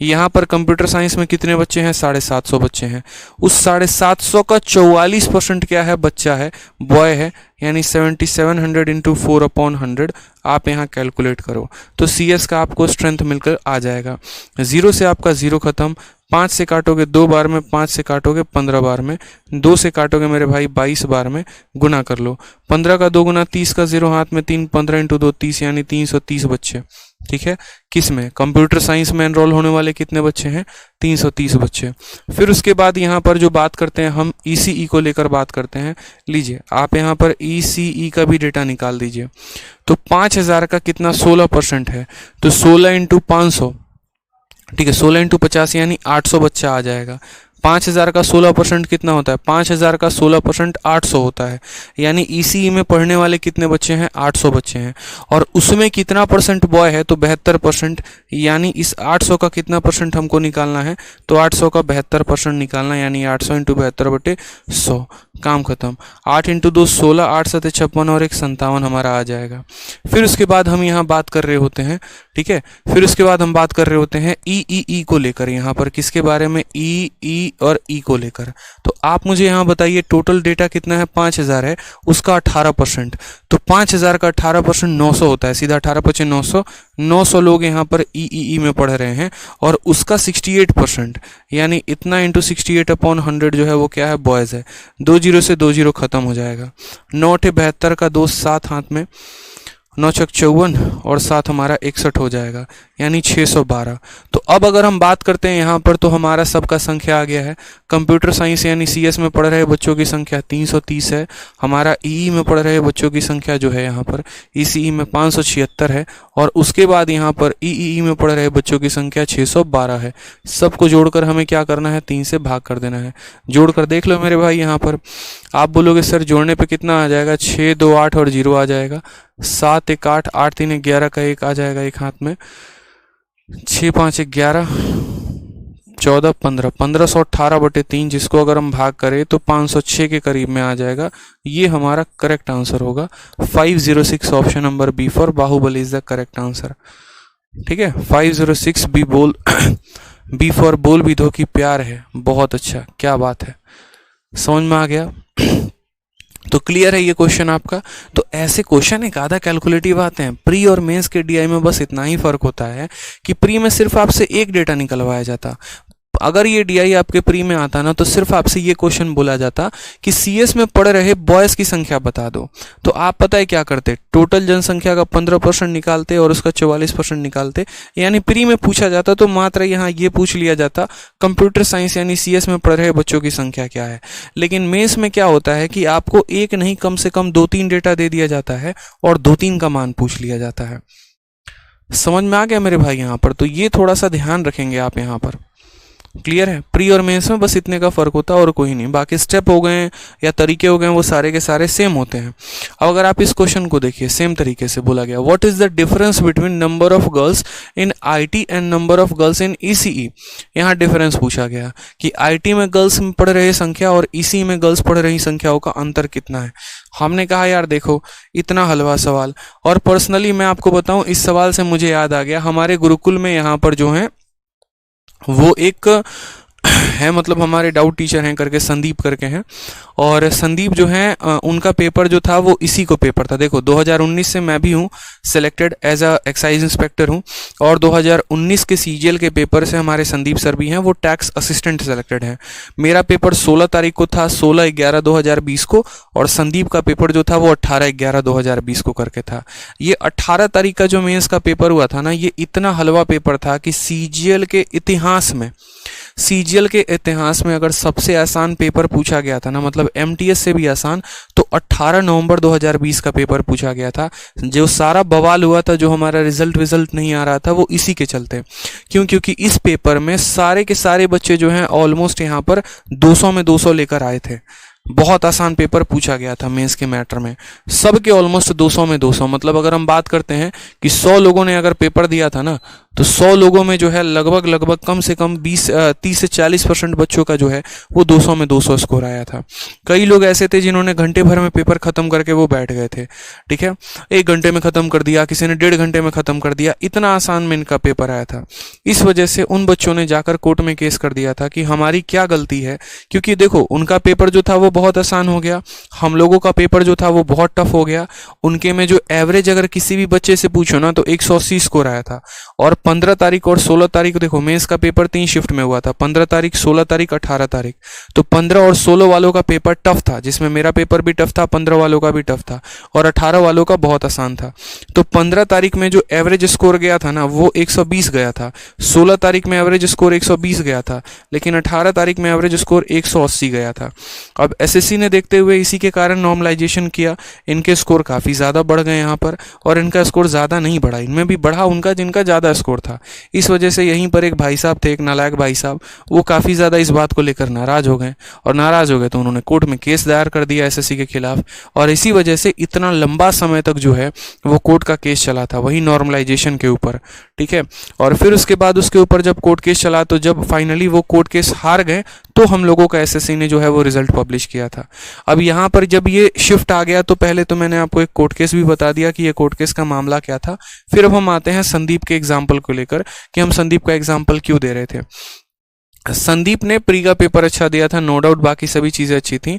यहाँ पर कंप्यूटर साइंस में कितने बच्चे हैं, 750 बच्चे हैं। उस 750 का 44% क्या है, बच्चा है, बॉय है, यानी 7700 इंटू 4/100 आप यहाँ कैलकुलेट करो तो CS का आपको स्ट्रेंथ मिलकर आ जाएगा। 0 से आपका 0 खत्म, 5 से काटोगे 2 बार में, 5 से काटोगे 15 बार में, 2 से काटोगे मेरे भाई 22 बार में, गुना कर लो। 15 का 2 गुना 30 का 0 हाथ में 3, 15 इंटू 2 30, यानी 330 बच्चे। ठीक है, किस में, कंप्यूटर साइंस में एनरोल होने वाले कितने बच्चे हैं, 330 बच्चे। फिर उसके बाद यहाँ पर जो बात करते हैं हम ECE को लेकर बात करते हैं। लीजिए आप यहाँ पर ECE का भी डेटा निकाल दीजिए। तो 5000 का कितना 16% है, तो 16 इंटू 500, ठीक है 16 इंटू 50 यानी 800 बच्चा आ जाएगा। 5000 का 16% कितना होता है, 5000 का 16% 800 होता है, यानी ECE में पढ़ने वाले कितने बच्चे हैं, 800 बच्चे हैं। और उसमें कितना परसेंट बॉय है, तो 72%, यानी इस 800 का कितना परसेंट हमको निकालना है, तो 800 का 72% निकालना, यानी 800 इंटू 72/100, काम खत्म। 8 इंटू 2 16, 8 7 56 और 1 57 हमारा आ जाएगा। फिर उसके बाद हम यहाँ बात कर रहे होते हैं, ठीक है, फिर उसके बाद हम बात कर रहे होते हैं EEE को लेकर, यहाँ पर किसके बारे में, EE और E को लेकर। तो आप मुझे यहाँ बताइए टोटल डेटा कितना है, 5000 है, उसका 18%, तो 5000 का 18% 900 होता है, सीधा 18 × 900, 900 लोग यहाँ पर EEE में पढ़ रहे हैं और उसका 68%, यानी इतना इंटू 68/100 जो है वो क्या है, बॉयज़ है। 2 0 से 2 0 खत्म हो जाएगा। 9 × 72 का 2 7 हाथ में, 9 × 54 और 7 हमारा 61 हो जाएगा, यानी 612। तो अब अगर हम बात करते हैं यहाँ पर, तो हमारा सबका संख्या आ गया है। कंप्यूटर साइंस यानी CS में पढ़ रहे बच्चों की संख्या 330 है। हमारा EE में पढ़ रहे बच्चों की संख्या जो है यहाँ पर ECE में 576 है, और उसके बाद यहाँ पर EEE में पढ़ रहे बच्चों की संख्या 612 है। सबको जोड़कर हमें क्या करना है, 3 से भाग कर देना है। जोड़कर देख लो मेरे भाई, यहाँ पर आप बोलोगे सर जोड़ने पे कितना आ जाएगा, 6 2 8 और 0 आ जाएगा, 7 1 8, 8 3 11 का 1 आ जाएगा एक हाथ में, 6 5 11 14 15, 1518/3, जिसको अगर हम भाग करें तो 506 के करीब में आ जाएगा। ये हमारा करेक्ट आंसर होगा। 506 option number B for Baahubali is the correct answer. ठीक है, 506 बी बोल B फॉर बोल भी दो कि प्यार है। बहुत अच्छा, क्या बात है, समझ में आ गया। तो क्लियर है ये क्वेश्चन आपका। तो ऐसे क्वेश्चन एक आधा कैलकुलेटिव आते हैं। प्री और मेंस के DI में बस इतना ही फर्क होता है कि प्री में सिर्फ आपसे एक डेटा निकलवाया जाता, अगर ये डीआई आपके प्री में आता ना तो सिर्फ आपसे ये क्वेश्चन बोला जाता कि सीएस में पढ़ रहे बॉयज की संख्या बता दो, तो आप पता है क्या करते, टोटल जनसंख्या का 15% निकालते और उसका 44% निकालते। यानी प्री में पूछा जाता तो मात्र यहाँ ये पूछ लिया जाता कंप्यूटर साइंस यानी सीएस में पढ़ रहे बच्चों की संख्या क्या है। लेकिन मेंस में क्या होता है कि आपको एक नहीं कम से कम 2-3 डेटा दे दिया जाता है और 2-3 का मान पूछ लिया जाता है। समझ में आ गया मेरे भाई यहाँ पर? तो ये थोड़ा सा ध्यान रखेंगे आप यहाँ पर। क्लियर है? प्री और मेंस में बस इतने का फर्क होता है और कोई नहीं, बाकी स्टेप हो गए या तरीके हो गए वो सारे के सारे सेम होते हैं। अब अगर आप इस क्वेश्चन को देखिए, सेम तरीके से बोला गया, what is the difference between number of girls in IT and number of girls in ECE. यहाँ डिफरेंस पूछा गया कि आईटी में गर्ल्स में पढ़ रही संख्या और ईसीई में गर्ल्स पढ़ रही संख्याओं का अंतर कितना है। हमने कहा यार देखो इतना हलवा सवाल, और पर्सनली मैं आपको बताऊं इस सवाल से मुझे याद आ गया, हमारे गुरुकुल में यहाँ पर जो है वो एक है, मतलब हमारे डाउट टीचर हैं करके, संदीप करके हैं, और संदीप जो है उनका पेपर जो था वो इसी को पेपर था। देखो 2019 से मैं भी हूँ selected as a excise inspector हूँ, और 2019 के सीजीएल के पेपर से हमारे संदीप सर भी हैं, वो टैक्स असिस्टेंट सेलेक्टेड है। मेरा पेपर 16 तारीख को था, 16/11/2020 को, और संदीप का पेपर जो था वो 18/11/2020 को करके था। ये 18 तारीख का जो मेंस का पेपर हुआ था ना, ये इतना हलवा पेपर था कि सीजीएल के इतिहास में अगर सबसे आसान पेपर पूछा गया था ना, मतलब एमटीएस से भी आसान, तो 18 नवंबर 2020 का पेपर पूछा गया था। जो सारा बवाल हुआ था, जो हमारा रिजल्ट नहीं आ रहा था, वो इसी के चलते। क्योंकि इस पेपर में सारे के सारे बच्चे जो हैं ऑलमोस्ट यहाँ पर 200 में 200 लेकर आए थे। बहुत आसान पेपर पूछा गया था मेंस के मैटर में, सबके ऑलमोस्ट 200 में 200। मतलब अगर हम बात करते हैं कि 100 लोगों ने अगर पेपर दिया था ना, तो 100 लोगों में जो है लगभग कम से कम 30 से 40% बच्चों का जो है वो 200 में 200 स्कोर आया था। कई लोग ऐसे थे जिन्होंने घंटे भर में पेपर खत्म करके वो बैठ गए थे। ठीक है, 1 घंटे में खत्म कर दिया, किसी ने 1.5 घंटे में खत्म कर दिया, इतना आसान में इनका पेपर आया था। इस वजह से उन बच्चों ने जाकर कोर्ट में केस कर दिया था कि हमारी क्या गलती है, क्योंकि देखो उनका पेपर जो था वो बहुत आसान हो गया, हम लोगों का पेपर जो था वो बहुत टफ हो गया। उनके में जो एवरेज अगर किसी भी बच्चे से पूछो ना तो 180 स्कोर आया था। और 15 तारीख और 16 तारीख, देखो मेंस का पेपर 3 शिफ्ट में हुआ था, 15 तारीख, 16 तारीख, 18 तारीख। तो 15 और 16 वालों का पेपर टफ था, जिसमें मेरा पेपर भी टफ था, 15 वालों का भी टफ था, और 18 वालों का बहुत आसान था। तो 15 तारीख में जो एवरेज स्कोर गया था ना वो 120 गया था, 16 तारीख में एवरेज स्कोर 120 गया था, लेकिन 18 तारीख में एवरेज स्कोर 180 गया था। अब एसएससी ने देखते हुए इसी के कारण नॉर्मलाइजेशन किया, इनके स्कोर काफ़ी ज़्यादा बढ़ गए यहाँ पर, और इनका स्कोर ज़्यादा नहीं बढ़ा, इनमें भी बढ़ा उनका जिनका ज़्यादा स्कोर था। इस वजह से यहीं पर एक भाई साहब थे, एक नालायक भाई साहब, वो काफ़ी ज़्यादा इस बात को लेकर नाराज़ हो गए, और नाराज़ हो गए तो उन्होंने कोर्ट में केस दायर कर दिया एसएससी के खिलाफ, और इसी वजह से इतना लंबा समय तक जो है वो कोर्ट का केस चला था, वही नॉर्मलाइजेशन के ऊपर। ठीक है, और फिर उसके बाद उसके ऊपर जब कोर्ट केस चला, तो जब फाइनली वो कोर्ट केस हार गए, तो हम लोगों का एसएससी ने जो है वो रिजल्ट पब्लिश किया था। अब यहाँ पर जब ये शिफ्ट आ गया, तो पहले तो मैंने आपको एक कोर्ट केस भी बता दिया कि ये कोर्ट केस का मामला क्या था। फिर अब हम आते हैं संदीप के एग्जाम्पल को लेकर कि हम संदीप का एग्जाम्पल क्यों दे रहे थे। संदीप ने प्री का पेपर अच्छा दिया था, नो डाउट, बाकी सभी चीज़ें अच्छी थी।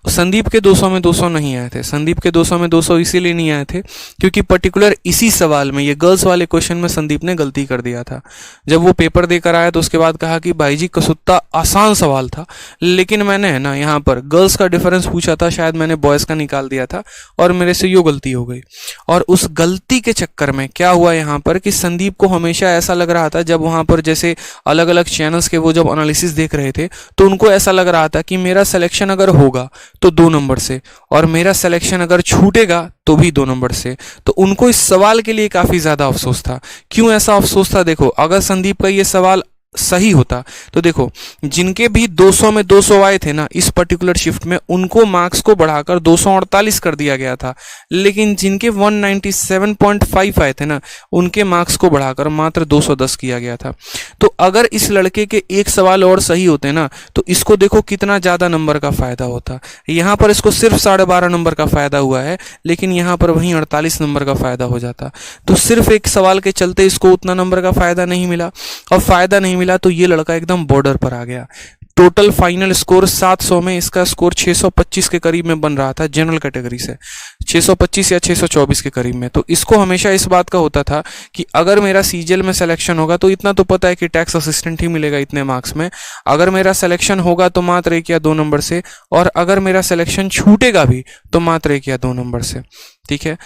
संदीप के 200 में 200 नहीं आए थे। संदीप के 200 में 200 इसीलिए नहीं आए थे क्योंकि पर्टिकुलर इसी सवाल में, ये गर्ल्स वाले क्वेश्चन में संदीप ने गलती कर दिया था। जब वो पेपर देकर आया तो उसके बाद कहा कि भाई जी कसुत्ता आसान सवाल था, लेकिन मैंने है ना यहाँ पर गर्ल्स का डिफरेंस पूछा था, शायद मैंने बॉयज़ का निकाल दिया था और मेरे से यो गलती हो गई। और उस गलती के चक्कर में क्या हुआ यहाँ पर कि संदीप को हमेशा ऐसा लग रहा था, जब वहाँ पर जैसे अलग अलग चैनल्स के वो जब एनालिसिस देख रहे थे, तो उनको ऐसा लग रहा था कि मेरा सिलेक्शन अगर होगा तो 2 नंबर से, और मेरा सिलेक्शन अगर छूटेगा तो भी 2 नंबर से। तो उनको इस सवाल के लिए काफी ज्यादा अफसोस था। क्यों ऐसा अफसोस था? देखो, अगर संदीप का ये सवाल सही होता तो देखो जिनके भी 200 में 200 आए थे ना इस पर्टिकुलर शिफ्ट में, उनको मार्क्स को बढ़ाकर 248 कर दिया गया था, लेकिन जिनके 197.5 आए थे ना उनके मार्क्स को बढ़ाकर मात्र 210 किया गया था। तो अगर इस लड़के के एक सवाल और सही होते ना तो इसको देखो कितना ज्यादा नंबर का फायदा होता। यहाँ पर इसको सिर्फ 12.5 नंबर का फायदा हुआ है, लेकिन यहाँ पर वहीं 48 नंबर का फायदा हो जाता। तो सिर्फ एक सवाल के चलते इसको उतना नंबर का फायदा नहीं मिला, और फायदा नहीं मिला तो ये लड़का एकदम बॉर्डर पर आ गया। टोटल फाइनल स्कोर 700 में इसका स्कोर 625 के करीब में बन रहा था जनरल कैटेगरी से, 625 या 624 के करीब में। तो इसको हमेशा इस बात का होता था कि अगर मेरा सीजीएल में सिलेक्शन होगा तो इतना तो पता है कि टैक्स असिस्टेंट ही मिलेगा इतने मार्क्स में, अगर मेरा सिलेक्शन होगा तो मात्र 1 या 2 नंबर से, और अगर मेरा सिलेक्शन छूटेगा भी तो मात्र 1 या 2 नंबर से। ठीक है,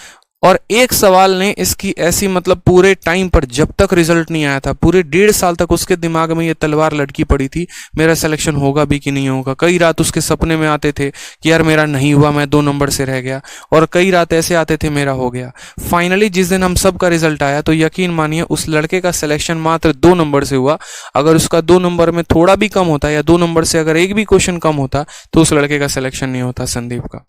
और एक सवाल ने इसकी ऐसी मतलब पूरे टाइम पर जब तक रिजल्ट नहीं आया था, पूरे 1.5 साल तक उसके दिमाग में ये तलवार लटकी पड़ी थी, मेरा सिलेक्शन होगा भी कि नहीं होगा। कई रात उसके सपने में आते थे कि यार मेरा नहीं हुआ, मैं 2 नंबर से रह गया, और कई रात ऐसे आते थे मेरा हो गया। फाइनली जिस दिन हम सब का रिजल्ट आया तो यकीन मानिए उस लड़के का सिलेक्शन मात्र 2 नंबर से हुआ। अगर उसका 2 नंबर में थोड़ा भी कम होता या 2 नंबर से अगर एक भी क्वेश्चन कम होता तो उस लड़के का सिलेक्शन नहीं होता, संदीप का।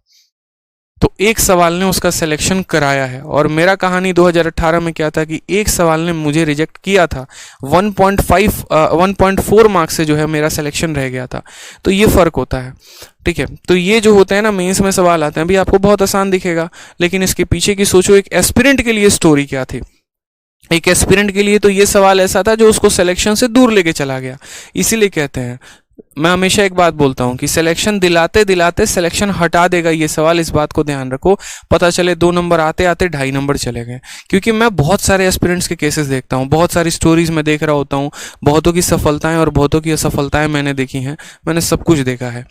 तो एक सवाल ने उसका सिलेक्शन कराया है। और मेरा कहानी 2018 में क्या था कि एक सवाल ने मुझे रिजेक्ट किया था, 1.4 मार्क्स से जो है मेरा सिलेक्शन रह गया था। तो ये फर्क होता है। ठीक है, तो ये जो होता है ना, मेंस में सवाल आते हैं, अभी आपको बहुत आसान दिखेगा, लेकिन इसके पीछे की सोचो एक एस्पिरेंट के लिए स्टोरी क्या थी। एक एस्पिरेंट के लिए तो ये सवाल ऐसा था जो उसको सिलेक्शन से दूर लेके चला गया। इसीलिए कहते हैं, मैं हमेशा एक बात बोलता हूं कि सिलेक्शन दिलाते दिलाते सिलेक्शन हटा देगा ये सवाल, इस बात को ध्यान रखो। पता चले 2 नंबर आते आते 2.5 नंबर चले गए। क्योंकि मैं बहुत सारे एस्पिरेंट्स के केसेस देखता हूं, बहुत सारी स्टोरीज में देख रहा होता हूं, बहुतों की सफलताएं और बहुतों की असफलताएं मैंने देखी हैं, मैंने सब कुछ देखा है।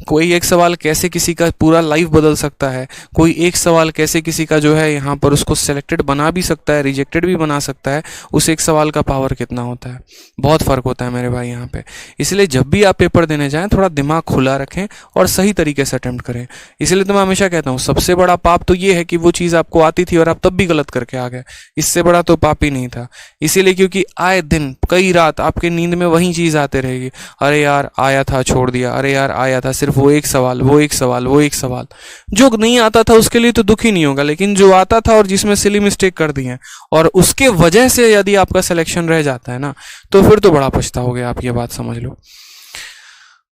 कोई एक सवाल कैसे किसी का पूरा लाइफ बदल सकता है, कोई एक सवाल कैसे किसी का जो है यहाँ पर उसको सिलेक्टेड बना भी सकता है, रिजेक्टेड भी बना सकता है। उस एक सवाल का पावर कितना होता है, बहुत फर्क होता है मेरे भाई यहाँ पे। इसलिए जब भी आप पेपर देने जाएं थोड़ा दिमाग खुला रखें और सही तरीके से अटेम्प्ट करें। इसलिए तो मैं हमेशा कहता हूं सबसे बड़ा पाप तो ये है कि वो चीज आपको आती थी और आप तब भी गलत करके आ गए, इससे बड़ा तो पाप ही नहीं था। इसीलिए क्योंकि आए दिन कई रात आपके नींद में वही चीज आते रहेगी, अरे यार आया था छोड़ दिया, अरे यार आया था सिर्फ वो एक सवाल, वो एक सवाल, वो एक सवाल। जो नहीं आता था उसके लिए तो दुख ही नहीं होगा, लेकिन जो आता था और जिसमें सिली मिस्टेक कर दी है और उसके वजह से यदि आपका सिलेक्शन रह जाता है ना, तो फिर तो बड़ा पछताओगे आप, ये बात समझ लो।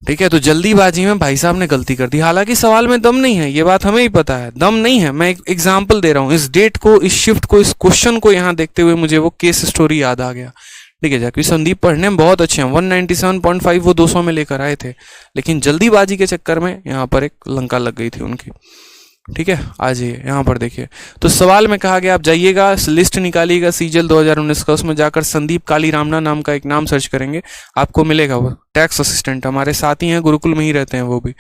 ठीक है, तो जल्दीबाजी में भाई साहब ने गलती कर दी। हालांकि सवाल में दम नहीं है, ये बात हमें ही पता है, दम नहीं है। मैं एक एग्जांपल दे रहा हूं, इस डेट को, इस शिफ्ट को, इस क्वेश्चन को यहां देखते हुए मुझे वो केस स्टोरी याद आ गया। ठीक है, जाके संदीप पढ़ने में बहुत अच्छे हैं, 197.5 वो 200 में लेकर आए थे, लेकिन जल्दीबाजी के चक्कर में यहाँ पर एक लंका लग गई थी उनकी। ठीक है, आ जाइए यहाँ पर देखिए। तो सवाल में कहा गया, आप जाइएगा लिस्ट निकालिएगा सीजीएल 2019 का, उसमें जाकर संदीप काली रामना नाम का एक नाम सर्च करेंगे, आपको मिलेगा वो टैक्स असिस्टेंट, हमारे साथ ही हैं, गुरुकुल में ही रहते हैं वो भी।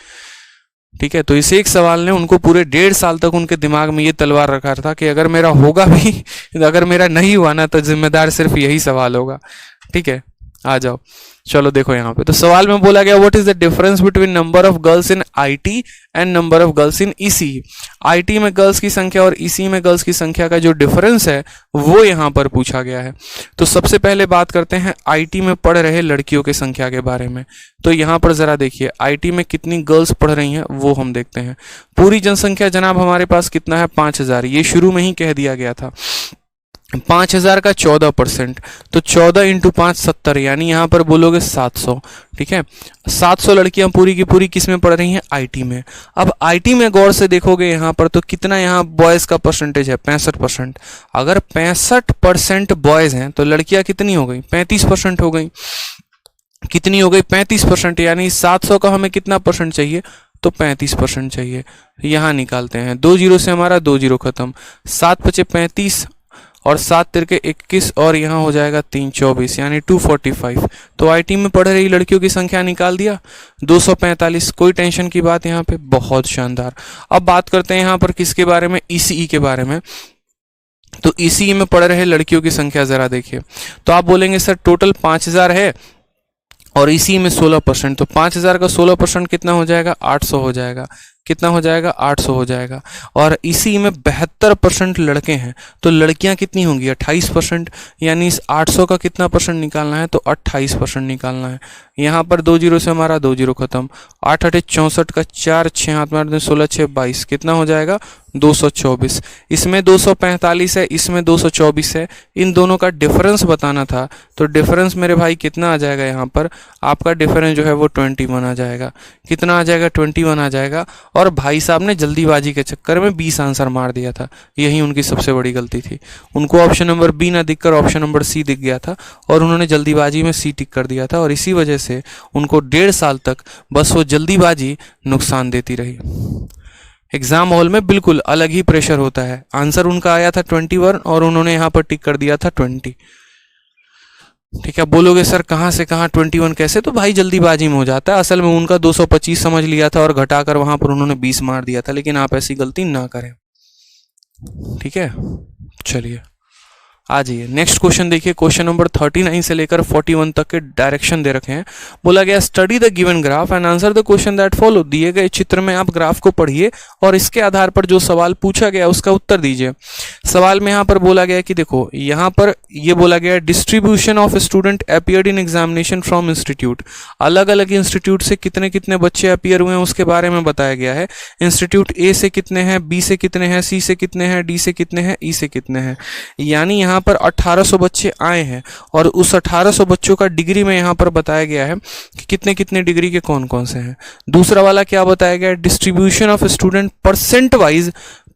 ठीक है, तो इस एक सवाल ने उनको पूरे 1.5 साल तक उनके दिमाग में ये तलवार रखा था कि अगर मेरा होगा भी, अगर मेरा नहीं हुआ ना, तो जिम्मेदार सिर्फ यही सवाल होगा। ठीक है, आ जाओ, चलो देखो यहाँ पे। तो सवाल में बोला गया, what is the difference between number of girls in IT and number of girls in ECE. IT में गर्ल्स की संख्या और ईसीई में गर्ल्स की संख्या का जो डिफरेंस है वो यहाँ पर पूछा गया है। तो सबसे पहले बात करते हैं आईटी में पढ़ रहे लड़कियों की संख्या के बारे में। तो यहाँ पर जरा देखिए आईटी में कितनी गर्ल्स पढ़ रही हैं वो हम देखते हैं। पूरी जनसंख्या जनाब हमारे पास कितना है, 5000। ये शुरू में ही कह दिया गया था। 5000 का 14%, तो 14 इंटू 5 70, यानी यहाँ पर बोलोगे 700। ठीक है, 700 लड़कियां पूरी की पूरी किस में पढ़ रही हैं, आईटी में। अब आईटी में गौर से देखोगे यहाँ पर तो कितना यहाँ बॉयज का परसेंटेज है, 65%। अगर 65% बॉयज हैं तो लड़कियां कितनी हो गई, 35% हो गई। कितनी हो गई, 35%, यानी 700 का हमें कितना परसेंट चाहिए, तो 35% चाहिए। यहाँ निकालते हैं, 2 जीरो से हमारा 2 जीरो खत्म, 7 पचे 35 और 7 तिरके 21 और यहाँ हो जाएगा 3 24, यानी 245। तो आईटी में पढ़ रही लड़कियों की संख्या निकाल दिया, 245। कोई टेंशन की बात यहाँ पे, बहुत शानदार। अब बात करते हैं यहाँ पर किसके बारे में, ईसीई के बारे में। तो ईसीई में पढ़ रहे लड़कियों की संख्या जरा देखिए। तो आप बोलेंगे सर टोटल 5000 है और इसी में 16%, तो 5000 का 16% कितना हो जाएगा, 800 हो जाएगा। कितना हो जाएगा, 800 हो जाएगा। और इसी में 72% लड़के हैं, तो लड़कियां कितनी होंगी, 28%। यानी इस 800 का कितना परसेंट निकालना है, तो 28% निकालना है। यहाँ पर 2 जीरो से हमारा 2 जीरो खत्म, 8 8 64 का 4 6 हाथ में 16 6 22, कितना हो जाएगा, 224, इसमें 245 है, इसमें 224 है, इन दोनों का डिफरेंस बताना था। तो डिफरेंस मेरे भाई कितना आ जाएगा, यहाँ पर आपका डिफरेंस जो है वो 21 आ जाएगा। कितना आ जाएगा, 21 आ जाएगा। और भाई साहब ने जल्दीबाजी के चक्कर में 20 आंसर मार दिया था, यही उनकी सबसे बड़ी गलती थी। उनको ऑप्शन नंबर बी ना दिखकर ऑप्शन नंबर सी दिख गया था और उन्होंने जल्दीबाजी में सी टिक कर दिया था, और इसी वजह से उनको 1.5 साल तक बस वो जल्दीबाजी नुकसान देती रही। एग्जाम हॉल में बिल्कुल अलग ही प्रेशर होता है। आंसर उनका आया था 21 और उन्होंने यहाँ पर टिक कर दिया था 20। ठीक है, बोलोगे सर कहाँ से कहाँ 21 कैसे, तो भाई जल्दीबाजी में हो जाता है। असल में उनका 225 समझ लिया था और घटाकर वहां पर उन्होंने 20 मार दिया था, लेकिन आप ऐसी गलती ना करें। ठीक है, चलिए आ जाइए नेक्स्ट क्वेश्चन देखिए। क्वेश्चन नंबर 39 से लेकर 41 तक के डायरेक्शन दे रखे हैं। बोला गया study the given graph and answer the question that follow. दिए गए चित्र में आप ग्राफ को पढ़िए और इसके आधार पर जो सवाल पूछा गया उसका उत्तर दीजिए। सवाल में यहाँ पर बोला गया कि देखो यहाँ पर ये बोला गया distribution of student appeared in examination from institute. अलग अलग इंस्टीट्यूट से कितने कितने बच्चे अपीयर हुए हैं उसके बारे में बताया गया है। इंस्टीट्यूट ए से कितने हैं, बी से कितने हैं, सी से कितने हैं, डी से कितने हैं, ई से कितने हैं। यानी यहाँ पर 1800 बच्चे आए हैं और उस 1800 बच्चों का डिग्री में यहाँ पर बताया गया है कि कितने कितने डिग्री के कौन कौन से हैं। दूसरा वाला क्या बताया गया है, distribution of student percent wise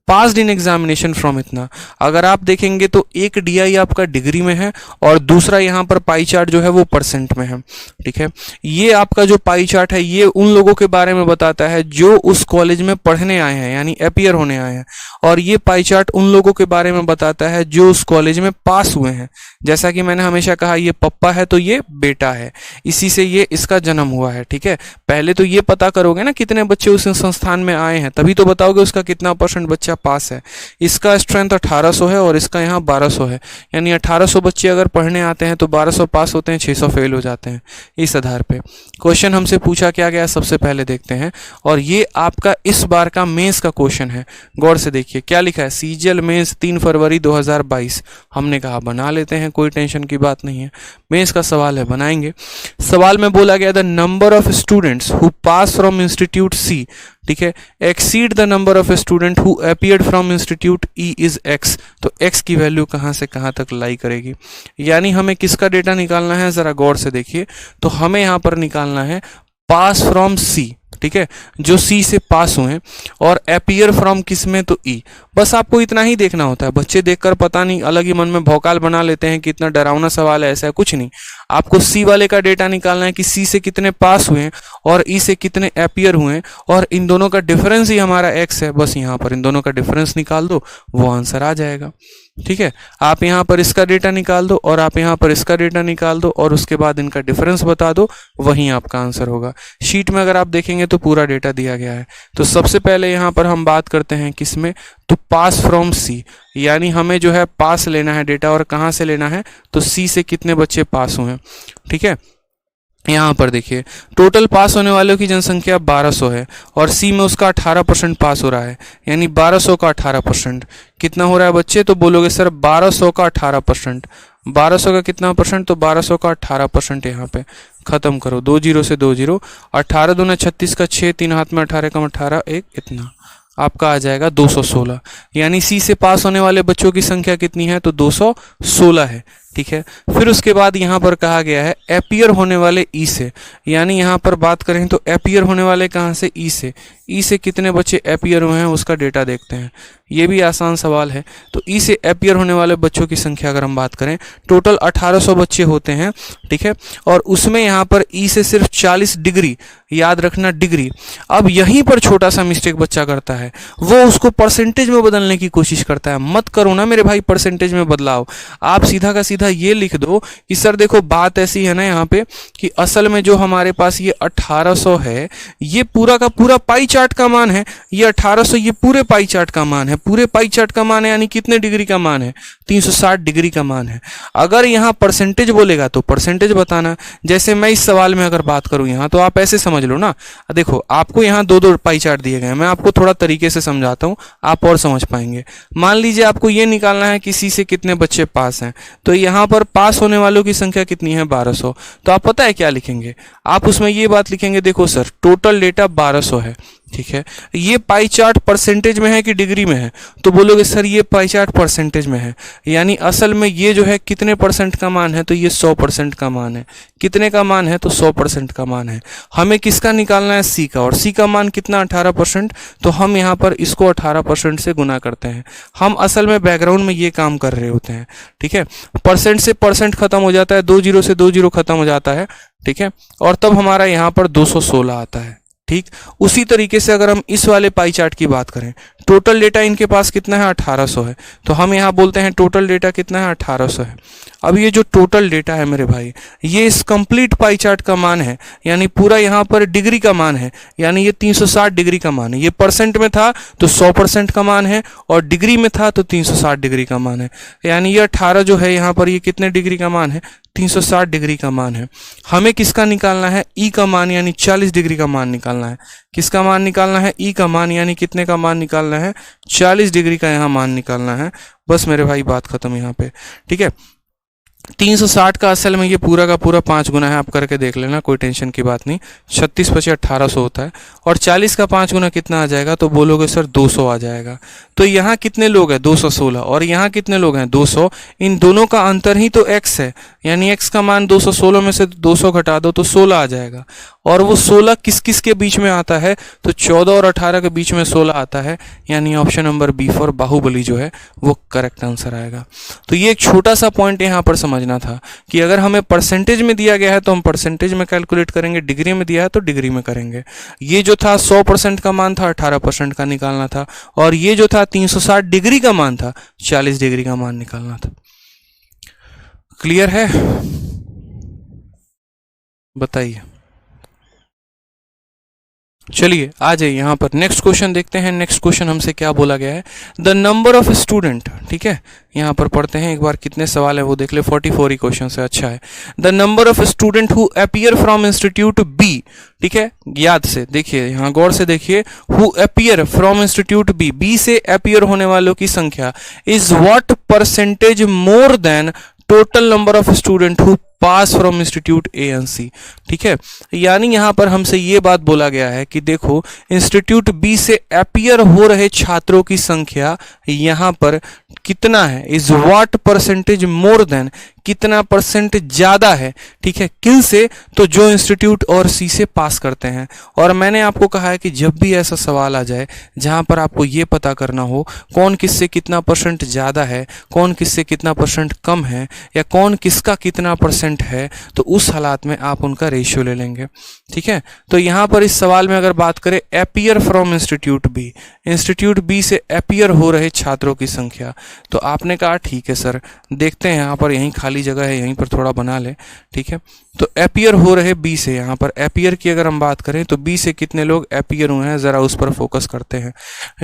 passed in examination from इतना। अगर आप देखेंगे तो एक डीआई आपका डिग्री में है और दूसरा यहाँ पर पाई चार्ट जो है वो परसेंट में है। ठीक है, ये आपका जो पाई चार्ट है ये उन लोगों के बारे में बताता है जो उस कॉलेज में पढ़ने आए हैं यानी अपीयर होने आए हैं, और ये पाई चार्ट उन लोगों के बारे में बताता है जो उस कॉलेज में पास हुए हैं। जैसा कि मैंने हमेशा कहा ये पप्पा है तो ये बेटा है, इसी से ये इसका जन्म हुआ है। ठीक है, पहले तो ये पता करोगे ना कितने बच्चे उस संस्थान में आए हैं, तभी तो बताओगे उसका कितना % बच्चा पास है। इसका स्ट्रेंथ 1800 है और इसका यहाँ 1200 है, यानी 1800 बच्चे अगर पढ़ने आते हैं तो 1200 पास होते हैं, 600 फेल हो जाते हैं। इस आधार पे क्वेश्चन हमसे पूछा क्या गया सबसे पहले देखते हैं, और ये आपका इस बार का मेंस का क्वेश्चन है। गौर से देखिए क्या लिखा है, सीजीएल मेंस 3 फरवरी 2022। हमने कहा बना लेते हैं, कोई टेंशन की बात नहीं है। मेंस का सवाल है, बनाएंगे। सवाल में बोला गया the number of students who pass from institute C, ठीक है, exceed the number of student who appeared from institute E is X. तो एक्स की वैल्यू कहां से कहां तक लाई करेगी, यानी हमें किसका डेटा निकालना है, जरा गौर से देखिए। तो हमें यहां पर निकालना है पास फ्रॉम सी, ठीक है, जो सी से पास हुए, और अपीयर फ्रॉम किस में, तो ई। बस आपको इतना ही देखना होता है। बच्चे देखकर पता नहीं अलग ही मन में भौकाल बना लेते हैं कि इतना डरावना सवाल है, ऐसा कुछ नहीं। आपको सी वाले का डेटा निकालना है कि सी से कितने पास हुए और ई से कितने अपीयर हुए, और इन दोनों का डिफरेंस ही हमारा एक्स है। बस यहाँ पर इन दोनों का डिफरेंस निकाल दो, वो आंसर आ जाएगा। ठीक है, आप यहाँ पर इसका डेटा निकाल दो और आप यहाँ पर इसका डेटा निकाल दो और उसके बाद इनका डिफरेंस बता दो, वहीं आपका आंसर होगा। शीट में अगर आप देखेंगे तो पूरा डेटा दिया गया है। तो सबसे पहले यहाँ पर हम बात करते हैं किसमें, तो पास फ्रॉम सी, यानी हमें जो है पास लेना है डेटा, और कहाँ से लेना है, तो सी से कितने बच्चे पास हुए। ठीक है, यहाँ पर देखिए टोटल पास होने वालों की जनसंख्या 1200 है और सी में उसका 18% पास हो रहा है, यानी 1200 का 18% कितना हो रहा है बच्चे, तो बोलोगे सर 1200 का 18%। 1200 का कितना परसेंट, तो 1200 का 18%। यहाँ पे खत्म करो, 2 जीरो से 2 जीरो, 18 दूना 36 का 6, 3 हाथ में 18 कम 18 1, इतना आपका आ जाएगा 216। यानी सी से पास होने वाले बच्चों की संख्या कितनी है, तो 216 है। ठीक है, फिर उसके बाद यहाँ पर कहा गया है अपीयर होने वाले ई से, यानी यहाँ पर बात करें तो अपीयर होने वाले कहाँ से, ई से। ई से कितने बच्चे अपीयर हुए हैं उसका डेटा देखते हैं, ये भी आसान सवाल है। तो ई से अपीयर होने वाले बच्चों की संख्या अगर हम बात करें, टोटल 1800 बच्चे होते हैं। ठीक है, और उसमें यहाँ पर ई से सिर्फ 40 डिग्री, याद रखना डिग्री। अब यहीं पर छोटा सा मिस्टेक बच्चा करता है, वो उसको परसेंटेज में बदलने की कोशिश करता है। मत करो ना मेरे भाई परसेंटेज में बदलाव, आप सीधा का सीधा ये लिख दो कि सर देखो बात ऐसी है ना यहाँ पे कि असल में जो हमारे पास ये 1800 है, ये पूरा का पूरा पाई चार्ट का मान है। ये 1800 ये पूरे पाई चार्ट का मान है, पूरे पाई चार्ट का मान है, यानी कितने डिग्री का मान है, 360 डिग्री का मान है। अगर यहाँ परसेंटेज बोलेगा तो परसेंटेज बताना। जैसे मैं इस सवाल में अगर बात करूँ यहाँ, तो आप ऐसे समझ लो ना, देखो आपको यहाँ 2-2 पाई चार्ट दिए गए हैं, मैं आपको थोड़ा तरीके से समझाता हूँ, आप और समझ पाएंगे। मान लीजिए आपको ये निकालना है कि सी से कितने बच्चे पास हैं, तो यहाँ पर पास होने वालों की संख्या कितनी है, 1200। तो आप पता है क्या लिखेंगे, आप उसमें ये बात लिखेंगे, देखो सर टोटल डेटा 1200 है, ठीक है। ये पाई चार्ट परसेंटेज में है कि डिग्री में है, तो बोलोगे सर ये पाई चार्ट परसेंटेज में है, यानी असल में ये जो है कितने परसेंट का मान है, तो ये 100% का मान है। कितने का मान है, तो 100% का मान है। हमें किसका निकालना है, सी का, और सी का मान कितना 18%, तो हम यहाँ पर इसको 18% से गुना करते हैं। हम असल में बैकग्राउंड में ये काम कर रहे होते हैं, ठीक है। परसेंट से परसेंट खत्म हो जाता है, 2 जीरो से 2 जीरो खत्म हो जाता है, ठीक है, और तब हमारा यहाँ पर 216 आता है, ठीक। उसी तरीके से अगर हम इस वाले पाई चार्ट की बात करें, टोटल डेटा इनके पास कितना है, 1800 है, तो हम यहाँ बोलते हैं टोटल डेटा कितना है, 1800 है। अब ये जो टोटल डेटा है मेरे भाई, ये इस कंप्लीट पाई चार्ट का मान है, यानी पूरा यहाँ पर डिग्री का मान है, यानी ये 360 डिग्री का मान है। ये परसेंट में था तो 100% का मान है, और डिग्री में था तो 360 डिग्री का मान है, यानी ये 18 जो है यहाँ पर ये कितने डिग्री का मान है, 360 डिग्री का मान है। हमें किसका निकालना है, ई का मान, यानी 40 डिग्री का मान निकालना है। किसका मान निकालना है, ई का मान, यानी कितने का मान निकालना है, 40 डिग्री का यहाँ मान निकालना है। बस मेरे भाई बात खत्म यहाँ पे, ठीक है। 360 का असल में ये पूरा का पूरा 5 गुना है, आप करके देख लेना, कोई टेंशन की बात नहीं। 36 पचे 1800 होता है, और 40 का 5 गुना कितना आ जाएगा, तो बोलोगे सर 200 आ जाएगा। तो यहाँ कितने लोग हैं, 216, और यहाँ कितने लोग हैं, 200। इन दोनों का अंतर ही तो x है, यानी x का मान 216 में से 200 घटा दो तो 16 आ जाएगा। और वो 16 किस किस के बीच में आता है, तो 14 और 18 के बीच में 16 आता है, यानी option number B for Baahubali जो है वो करेक्ट आंसर आएगा। तो ये एक छोटा सा पॉइंट यहाँ पर समझना था कि अगर हमें परसेंटेज में दिया गया है तो हम परसेंटेज में कैलकुलेट करेंगे, डिग्री में दिया है तो डिग्री में करेंगे। ये जो था 100% का मान था, 18% का निकालना था, और ये जो था 360 डिग्री का मान था, 40 डिग्री का मान निकालना था। क्लियर है, बताइए। चलिए आ जाइए यहाँ पर नेक्स्ट क्वेश्चन देखते हैं। नेक्स्ट क्वेश्चन हमसे क्या बोला गया है, द नंबर ऑफ स्टूडेंट, ठीक है, यहाँ पर पढ़ते हैं एक बार कितने सवाल है वो देख ले। 44 ही क्वेश्चन है, अच्छा है। The number of student who appear from institute B, ठीक है, याद से देखिए, यहाँ गौर से देखिए, who appear from institute B, B से अपीयर होने वालों की संख्या is what percentage more than total number of student who pass from institute A and C, ठीक है। यानी यहां पर हमसे ये बात बोला गया है कि देखो इंस्टीट्यूट बी से अपीयर हो रहे छात्रों की संख्या यहां पर कितना है, is what percentage more then, कितना परसेंट ज्यादा है, ठीक है, किन से, तो जो इंस्टीट्यूट और सी से पास करते हैं। और मैंने आपको कहा है कि जब भी ऐसा सवाल आ जाए जहां पर आपको ये पता करना हो कौन किससे कितना परसेंट ज्यादा है, कौन किससे कितना परसेंट कम है, या कौन किसका कितना परसेंट है, तो उस हालात में आप उनका रेशियो ले लेंगे, ठीक है। तो यहाँ पर इस सवाल में अगर बात करें appear from institute B, institute B से अपीयर हो रहे छात्रों की संख्या, तो आपने कहा ठीक है सर, देखते हैं यहाँ पर, यहीं खाली जगह है, यहीं पर थोड़ा बना ले, ठीक है। तो अपीयर हो रहे बी से, यहाँ पर अपीयर की अगर हम बात करें तो बी से कितने लोग अपीयर हुए हैं, जरा उस पर फोकस करते हैं,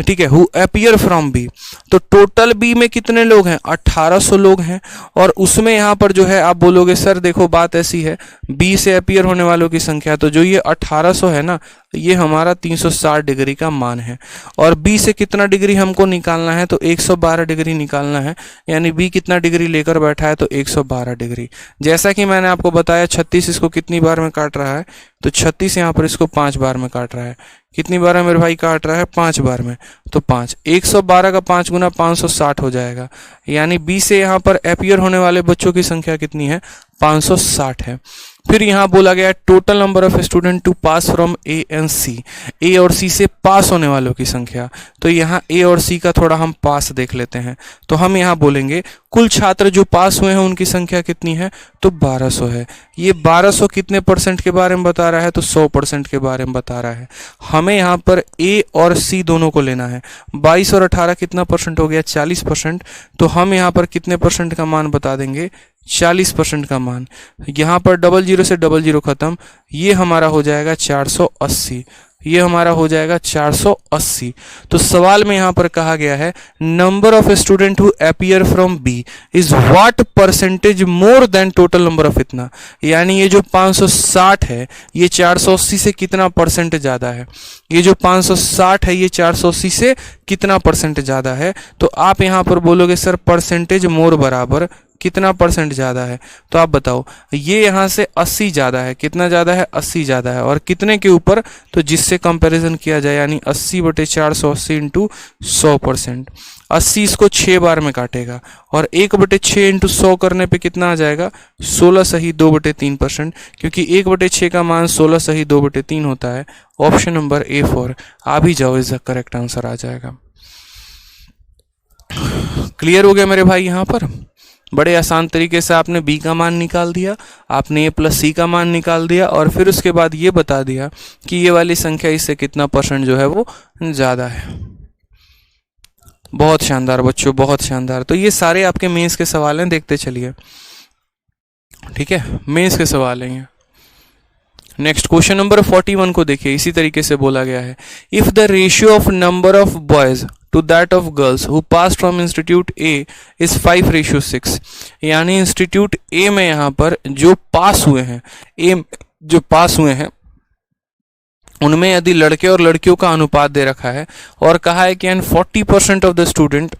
ठीक है। हु अपीयर फ्रॉम बी, तो टोटल बी में कितने लोग हैं, 1800 लोग हैं, और उसमें यहाँ पर जो है आप बोलोगे सर देखो बात ऐसी है, बी से अपीयर होने वालों की संख्या, तो जो ये 1800 है ना, ये हमारा 360 डिग्री का मान है, और बी से कितना डिग्री हमको निकालना है, तो 112 डिग्री निकालना है, यानी बी कितना डिग्री लेकर बैठा है, तो 112 डिग्री। जैसा कि मैंने आपको बताया 36 इसको कितनी बार में काट रहा है, तो 36 यहाँ पर इसको 5 बार में काट रहा है। कितनी बार है मेरे भाई काट रहा है, 5 बार में, तो 5, 112 का 5 गुना 560 हो जाएगा, यानी बी से यहाँ पर अपीयर होने वाले बच्चों की संख्या कितनी है, 560 है। फिर यहाँ बोला गया total number of student to pass from A and C, A और सी से पास होने वालों की संख्या, तो यहाँ ए और सी का थोड़ा हम पास देख लेते हैं, तो हम यहाँ बोलेंगे कुल छात्र जो पास हुए हैं उनकी संख्या कितनी है, तो 1200 है। ये 1200 कितने परसेंट के बारे में बता रहा है, तो 100% के बारे में बता रहा है। हमें यहाँ पर ए और सी दोनों को लेना है, 22 और 18 कितना परसेंट हो गया, 40%, तो हम यहाँ पर कितने परसेंट का मान बता देंगे, 40% का मान। यहाँ पर 00 से 00 खत्म, ये हमारा हो जाएगा 480, ये हमारा हो जाएगा 480। तो सवाल में यहाँ पर कहा गया है number of student who appear from B is what percentage more than total number of इतना, यानी ये जो 560 है ये 480 से कितना परसेंट ज्यादा है, ये जो 560 है ये 480 से कितना परसेंट ज्यादा है, तो आप यहाँ पर बोलोगे सर परसेंटेज मोर बराबर कितना परसेंट ज़्यादा है? तो आप बताओ, ये यहाँ से 80 ज़्यादा है, कितना ज़्यादा है? 80 ज़्यादा है, और कितने के ऊपर? तो जिससे कंपैरिजन किया जाए, यानी 80/480 इंटू 100%। 80 इसको 6 बार में काटेगा, और 1/6 इंटू 100 करने पे कितना आ जाएगा? 16 सही 2/3%, क्योंकि 1/6 का मान 16 सही 2/3 होता है। ऑप्शन नंबर A4 आ भी जाओ, इज द करेक्ट आंसर आ जाएगा। क्लियर हो गया मेरे भाई? यहाँ पर बड़े आसान तरीके से आपने b का मान निकाल दिया, आपने a+c का मान निकाल दिया, और फिर उसके बाद ये बता दिया कि ये वाली संख्या इससे कितना परसेंट जो है वो ज़्यादा है। बहुत शानदार बच्चों, बहुत शानदार। तो ये सारे आपके मेंस के सवाल हैं, देखते चलिए। ठीक है, मेंस के सवाल हैं ये। नेक्स्ट क्वेश्चन नंबर 41 को देखिए, इसी तरीके से बोला गया है, if the ratio of number of boys to that of girls who pass from institute A is 5:6, यानी इंस्टीट्यूट ए में यहाँ पर जो पास हुए हैं, जो पास हुए हैं उनमें यदि लड़के और लड़कियों का अनुपात दे रखा है, और कहा है कि 40% of the student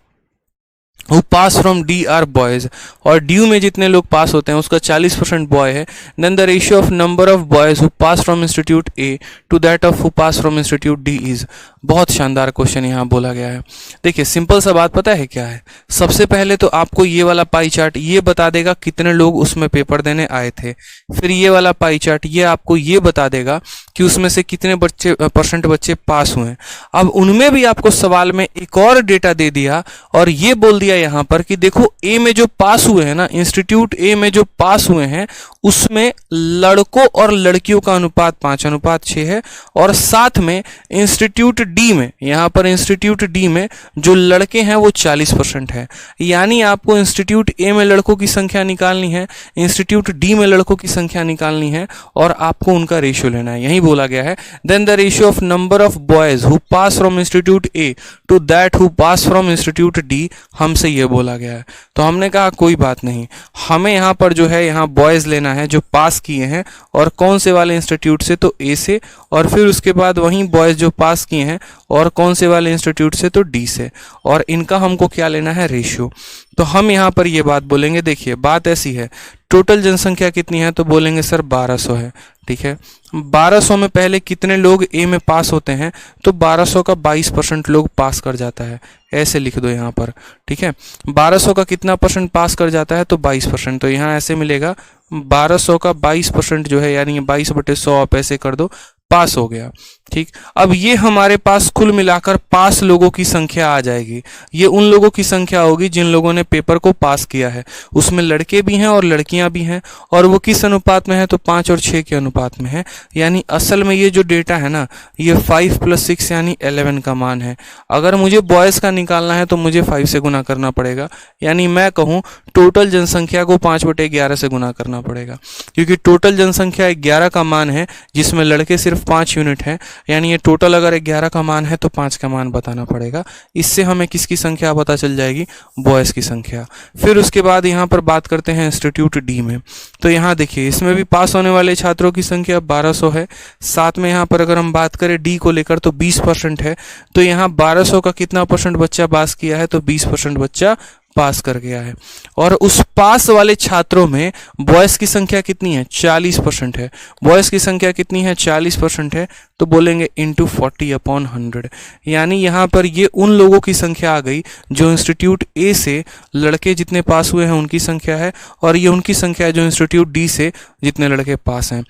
who pass from D are boys, और ड्यू में जितने लोग पास होते हैं उसका 40% बॉय है, then the ratio of number of boys who pass from institute A to that of who pass from institute D is. बहुत शानदार क्वेश्चन यहाँ बोला गया है। देखिए सिंपल सा बात पता है क्या है? सबसे पहले तो आपको ये वाला पाई चार्ट ये बता देगा कितने लोग उसमें पेपर देने आए थे, फिर ये वाला पाई चार्ट ये आपको ये बता देगा कि उसमें से कितने परसेंट बच्चे पास हुए हैं। अब उनमें भी आपको सवाल में एक और डेटा दे दिया, और ये बोल दिया यहाँ पर कि देखो ए में जो पास हुए हैं ना, इंस्टीट्यूट ए में जो पास हुए हैं उसमें लड़कों और लड़कियों का अनुपात 5:6 है, और साथ में इंस्टीट्यूट डी में, यहाँ पर इंस्टीट्यूट डी में जो लड़के हैं वो 40% है। यानी आपको इंस्टीट्यूट ए में लड़कों की संख्या निकालनी है, इंस्टीट्यूट डी में लड़कों की संख्या निकालनी है, और आपको उनका रेशियो लेना है। यही बोला गया है, then the ratio of number of boys who pass from institute A to that who pass from institute D, हमसे ये बोला गया है। तो हमने कहा कोई बात नहीं, हमें यहाँ पर जो है यहाँ बॉयज लेना है जो पास किए हैं, और कौन से वाले इंस्टीट्यूट से? तो ए से, और फिर उसके बाद वहीं बॉयज जो पास किए हैं और कौन से वाले इंस्टीट्यूट से? तो डी से, और इनका हमको क्या लेना है? रेशियो। तो हम यहाँ पर ये बात बोलेंगे, देखिए बात ऐसी है, टोटल जनसंख्या कितनी है? तो बोलेंगे सर 1200 है। ठीक है, 1200 में पहले कितने लोग ए में पास होते हैं? तो 1200 का 22% लोग पास कर जाता है, ऐसे लिख दो यहाँ पर। ठीक है, 1200 का कितना परसेंट पास कर जाता है? तो 22%। तो यहाँ ऐसे मिलेगा 1200 का 22% जो है, यानी 22/100 आप ऐसे कर दो, पास हो गया। ठीक, अब ये हमारे पास कुल मिलाकर पास लोगों की संख्या आ जाएगी। ये उन लोगों की संख्या होगी जिन लोगों ने पेपर को पास किया है, उसमें लड़के भी हैं और लड़कियां भी हैं, और वो किस अनुपात में है? तो 5 और 6 के अनुपात में है। यानी असल में ये जो डेटा है ना, ये 5 + 6 यानी 11 का मान है। अगर मुझे बॉयज़ का निकालना है तो मुझे 5 से गुना करना पड़ेगा, यानी मैं कहूँ टोटल जनसंख्या को 5/11 से गुना करना पड़ेगा, क्योंकि टोटल जनसंख्या 11 का मान है जिसमें लड़के सिर्फ 5 यूनिट हैं, यानी ये टोटल अगर 11 का मान है तो 5 का मान बताना पड़ेगा। इससे हमें किसकी संख्या पता चल जाएगी? बॉयज़ की संख्या। फिर उसके बाद यहाँ पर बात करते हैं इंस्टीट्यूट डी में। तो यहाँ देखिए इसमें भी पास होने वाले छात्रों की संख्या 1200 है। साथ में यहाँ पर अगर हम बात करें डी को लेकर तो 20% है। तो यहाँ 1200 का कितना परसेंट बच्चा पास किया है? तो 20% बच्चा पास कर गया है। और उस पास वाले छात्रों में बॉयज़ की संख्या कितनी है? 40% है। बॉयज़ की संख्या कितनी है? 40% है। तो बोलेंगे इंटू 40/100, यानी यहाँ पर ये उन लोगों की संख्या आ गई जो इंस्टीट्यूट ए से लड़के जितने पास हुए हैं उनकी संख्या है, और ये उनकी संख्या है जो इंस्टीट्यूट डी से जितने लड़के पास हैं।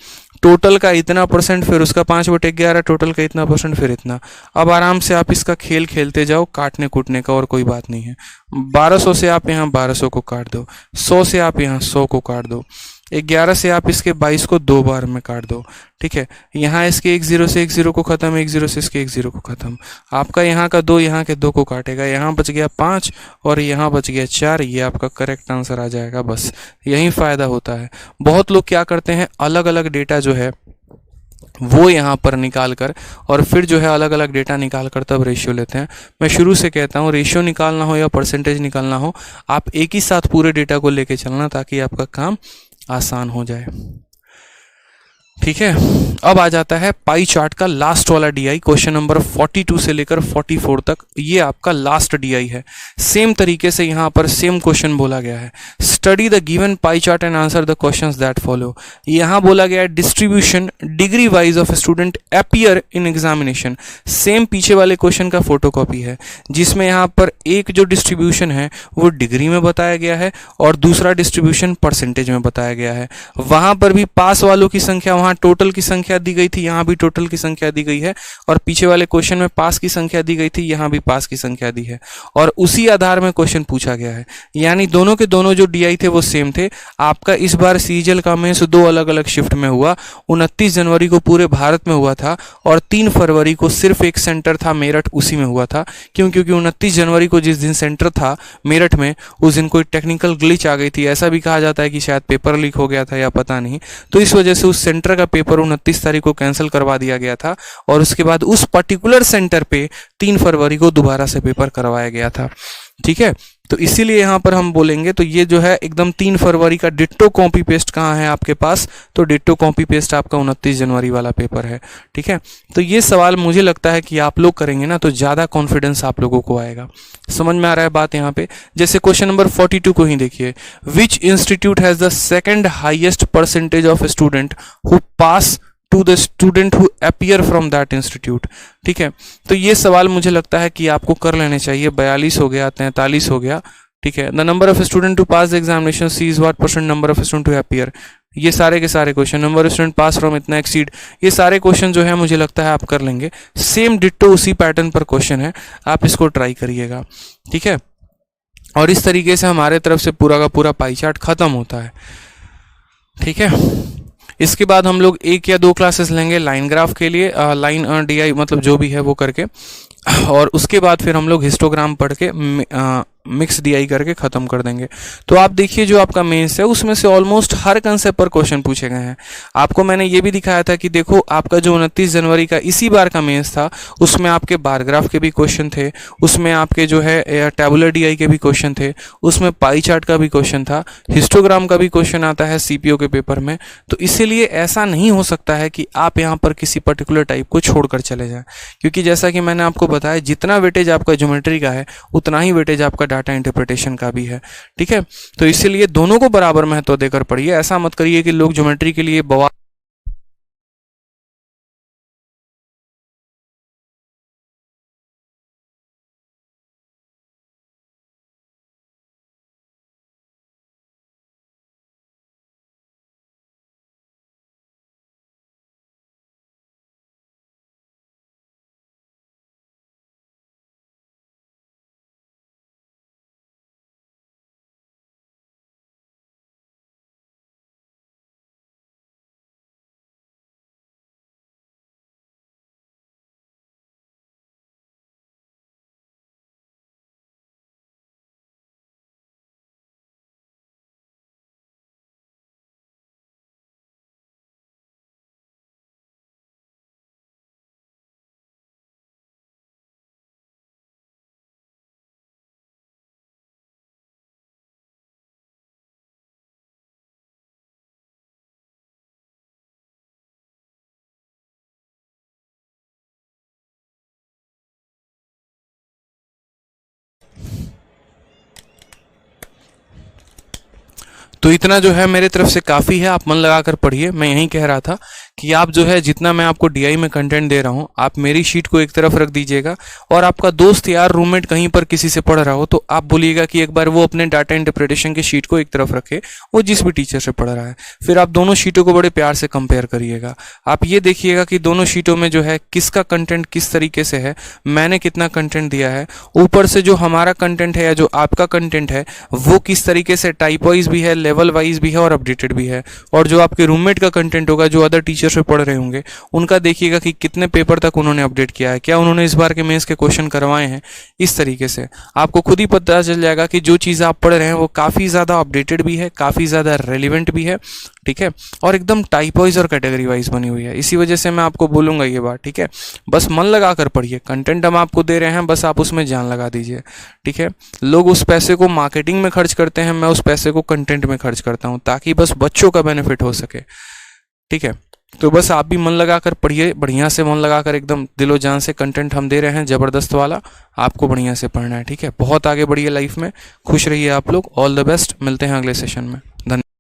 टोटल का इतना परसेंट, फिर उसका 5/11, टोटल का इतना परसेंट, फिर इतना। अब आराम से आप इसका खेल खेलते जाओ, काटने कूटने का और कोई बात नहीं है। 1200 से आप यहाँ 1200 को काट दो, 100 से आप यहाँ 100 को काट दो, 11 से आप इसके 22 को 2 बार में काट दो। ठीक है, यहाँ इसके 1 0 से 1 0 को खत्म, 1 0 से इसके 1 0 को खत्म। आपका यहाँ का 2 यहाँ के 2 को काटेगा, यहाँ बच गया 5 और यहाँ बच गया 4। ये आपका करेक्ट आंसर आ जाएगा। बस यही फ़ायदा होता है। बहुत लोग क्या करते हैं, अलग अलग डेटा जो है वो यहाँ पर निकाल कर और फिर जो है अलग अलग डेटा निकाल कर तब रेशियो लेते हैं। मैं शुरू से कहता हूँ रेशियो निकालना हो या परसेंटेज निकालना हो, आप एक ही साथ पूरे डेटा को लेके चलना ताकि आपका काम आसान हो जाए। ठीक है। अब आ जाता है पाई चार्ट का लास्ट वाला डीआई, क्वेश्चन नंबर 42 से लेकर 44 तक, ये आपका लास्ट डीआई है। सेम तरीके से यहाँ पर सेम क्वेश्चन बोला गया है, study the given pie chart and answer the questions that follow. यहाँ बोला गया है distribution degree wise of student appear in examination. Same पीछे वाले क्वेश्चन का फोटोकॉपी है, जिसमें यहाँ पर एक जो डिस्ट्रीब्यूशन है वो डिग्री में बताया गया है और दूसरा डिस्ट्रीब्यूशन परसेंटेज में बताया गया है। वहां पर भी पास वालों की संख्या, वहां टोटल की संख्या दी गई थी, यहाँ भी टोटल की संख्या दी गई है, और पीछे वाले क्वेश्चन में पास की संख्या दी गई थी, यहाँ भी पास की संख्या दी है, और उसी आधार में क्वेश्चन पूछा गया है। यानी दोनों के दोनों जो डीआई थे वो सेम थे। आपका इस बार सीजीएल का मेंस दो अलग अलग शिफ्ट में हुआ, 29 जनवरी को पूरे भारत में हुआ था और 3 फरवरी को सिर्फ एक सेंटर था मेरठ, उसी में हुआ था। क्योंकि 29 जनवरी को जिस दिन सेंटर था मेरठ में, उस दिन कोई टेक्निकल ग्लिच आ गई थी, ऐसा भी कहा जाता है कि शायद पेपर लीक हो गया था या पता नहीं, तो इस वजह से उस सेंटर का पेपर 29 तारीख को कैंसिल करवा दिया गया था और उसके बाद उस पर्टिकुलर सेंटर पे 3 फरवरी को दोबारा से पेपर करवाया गया था। ठीक है, तो इसीलिए यहाँ पर हम बोलेंगे, तो ये जो है एकदम 3 फरवरी का डिट्टो कॉपी पेस्ट कहाँ है आपके पास, तो डिट्टो कॉपी पेस्ट आपका 29 जनवरी वाला पेपर है। ठीक है, तो ये सवाल मुझे लगता है कि आप लोग करेंगे ना तो ज़्यादा कॉन्फिडेंस आप लोगों को आएगा। समझ में आ रहा है बात यहाँ पे। जैसे क्वेश्चन नंबर 42 को ही देखिए, which institute has the second highest percentage of student who pass to the student who appear from that institute. ठीक है, तो ये सवाल मुझे लगता है कि आपको कर लेने चाहिए। 42 हो गया, 43 हो गया। ठीक है, the number of student to pass the examination, C is what percent number of student to appear. ये सारे के सारे question, number of student pass from इतना एक्सीड, ये सारे क्वेश्चन जो है मुझे लगता है आप कर लेंगे। सेम डिट्टो उसी पैटर्न पर क्वेश्चन है, आप इसको ट्राई करिएगा। ठीक है, और इस तरीके से हमारे तरफ से पूरा का पूरा पाई चार्ट खत्म होता है। ठीक है, इसके बाद हम लोग 1 या 2 क्लासेस लेंगे लाइन ग्राफ के लिए, लाइन डीआई मतलब जो भी है वो करके, और उसके बाद फिर हम लोग हिस्टोग्राम पढ़ के मिक्स डीआई करके खत्म कर देंगे। तो आप देखिए जो आपका मेंस है उसमें से ऑलमोस्ट हर कंसेप्ट पर क्वेश्चन पूछे गए हैं। आपको मैंने ये भी दिखाया था कि देखो आपका जो 29 जनवरी का इसी बार का मेंस था, उसमें आपके बार ग्राफ के भी क्वेश्चन थे, उसमें आपके जो है टेबुलर डीआई के भी क्वेश्चन थे, उसमें पाई चार्ट का भी क्वेश्चन था, हिस्टोग्राम का भी क्वेश्चन आता है सीपीओ के पेपर में। तो इसीलिए ऐसा नहीं हो सकता है कि आप यहाँ पर किसी पर्टिकुलर टाइप को छोड़कर चले जाएं, क्योंकि जैसा कि मैंने आपको बताया जितना वेटेज आपका ज्योमेट्री का है उतना ही वेटेज आपका डाटा इंटरप्रिटेशन का भी है। ठीक है, तो इसीलिए दोनों को बराबर महत्व देकर पढ़िए। ऐसा मत करिए कि लोग ज्योमेट्री के लिए बवाल तो इतना जो है मेरे तरफ से काफ़ी है, आप मन लगाकर पढ़िए। मैं यही कह रहा था कि आप जो है जितना मैं आपको डीआई में कंटेंट दे रहा हूँ, आप मेरी शीट को एक तरफ रख दीजिएगा, और आपका दोस्त यार रूममेट कहीं पर किसी से पढ़ रहा हो तो आप बोलिएगा कि एक बार वो अपने डाटा इंटरप्रिटेशन की शीट को एक तरफ रखे, वो जिस भी टीचर से पढ़ रहा है। फिर आप दोनों शीटों को बड़े प्यार से कंपेयर करिएगा। आप ये देखिएगा कि दोनों शीटों में जो है किसका कंटेंट किस तरीके से है, मैंने कितना कंटेंट दिया है, ऊपर से जो हमारा कंटेंट है या जो आपका कंटेंट है वो किस तरीके से टाइप वाइज भी है, लेवल वाइज भी है और अपडेटेड भी है, और जो आपके रूममेट का कंटेंट होगा जो अदर टीचर से पढ़ रहे होंगे उनका देखिएगा कि कितने पेपर तक उन्होंने अपडेट किया है, क्या उन्होंने इस बार के मेंस के क्वेश्चन करवाए हैं। इस तरीके से आपको खुद ही पता चल जाएगा कि जो चीज़ आप पढ़ रहे हैं वो काफ़ी ज़्यादा अपडेटेड भी है, काफ़ी ज़्यादा रेलिवेंट भी है। ठीक है, और एकदम टाइप वाइज और कैटेगरी वाइज बनी हुई है। इसी वजह से मैं आपको बोलूँगा ये बात। ठीक है, बस मन लगा कर पढ़िए, कंटेंट हम आपको दे रहे हैं, बस आप उसमें जान लगा दीजिए। ठीक है, लोग उस पैसे को मार्केटिंग में खर्च करते हैं, मैं उस पैसे को कंटेंट में खर्च करता हूँ ताकि बस बच्चों का बेनिफिट हो सके। ठीक है, तो बस आप भी मन लगा कर पढ़िए, बढ़िया से मन लगा कर, एकदम दिलो जान से कंटेंट हम दे रहे हैं ज़बरदस्त वाला, आपको बढ़िया से पढ़ना है, ठीक है। बहुत आगे बढ़िए लाइफ में, खुश रहिए आप लोग, ऑल द बेस्ट, मिलते हैं अगले सेशन में। धन्यवाद।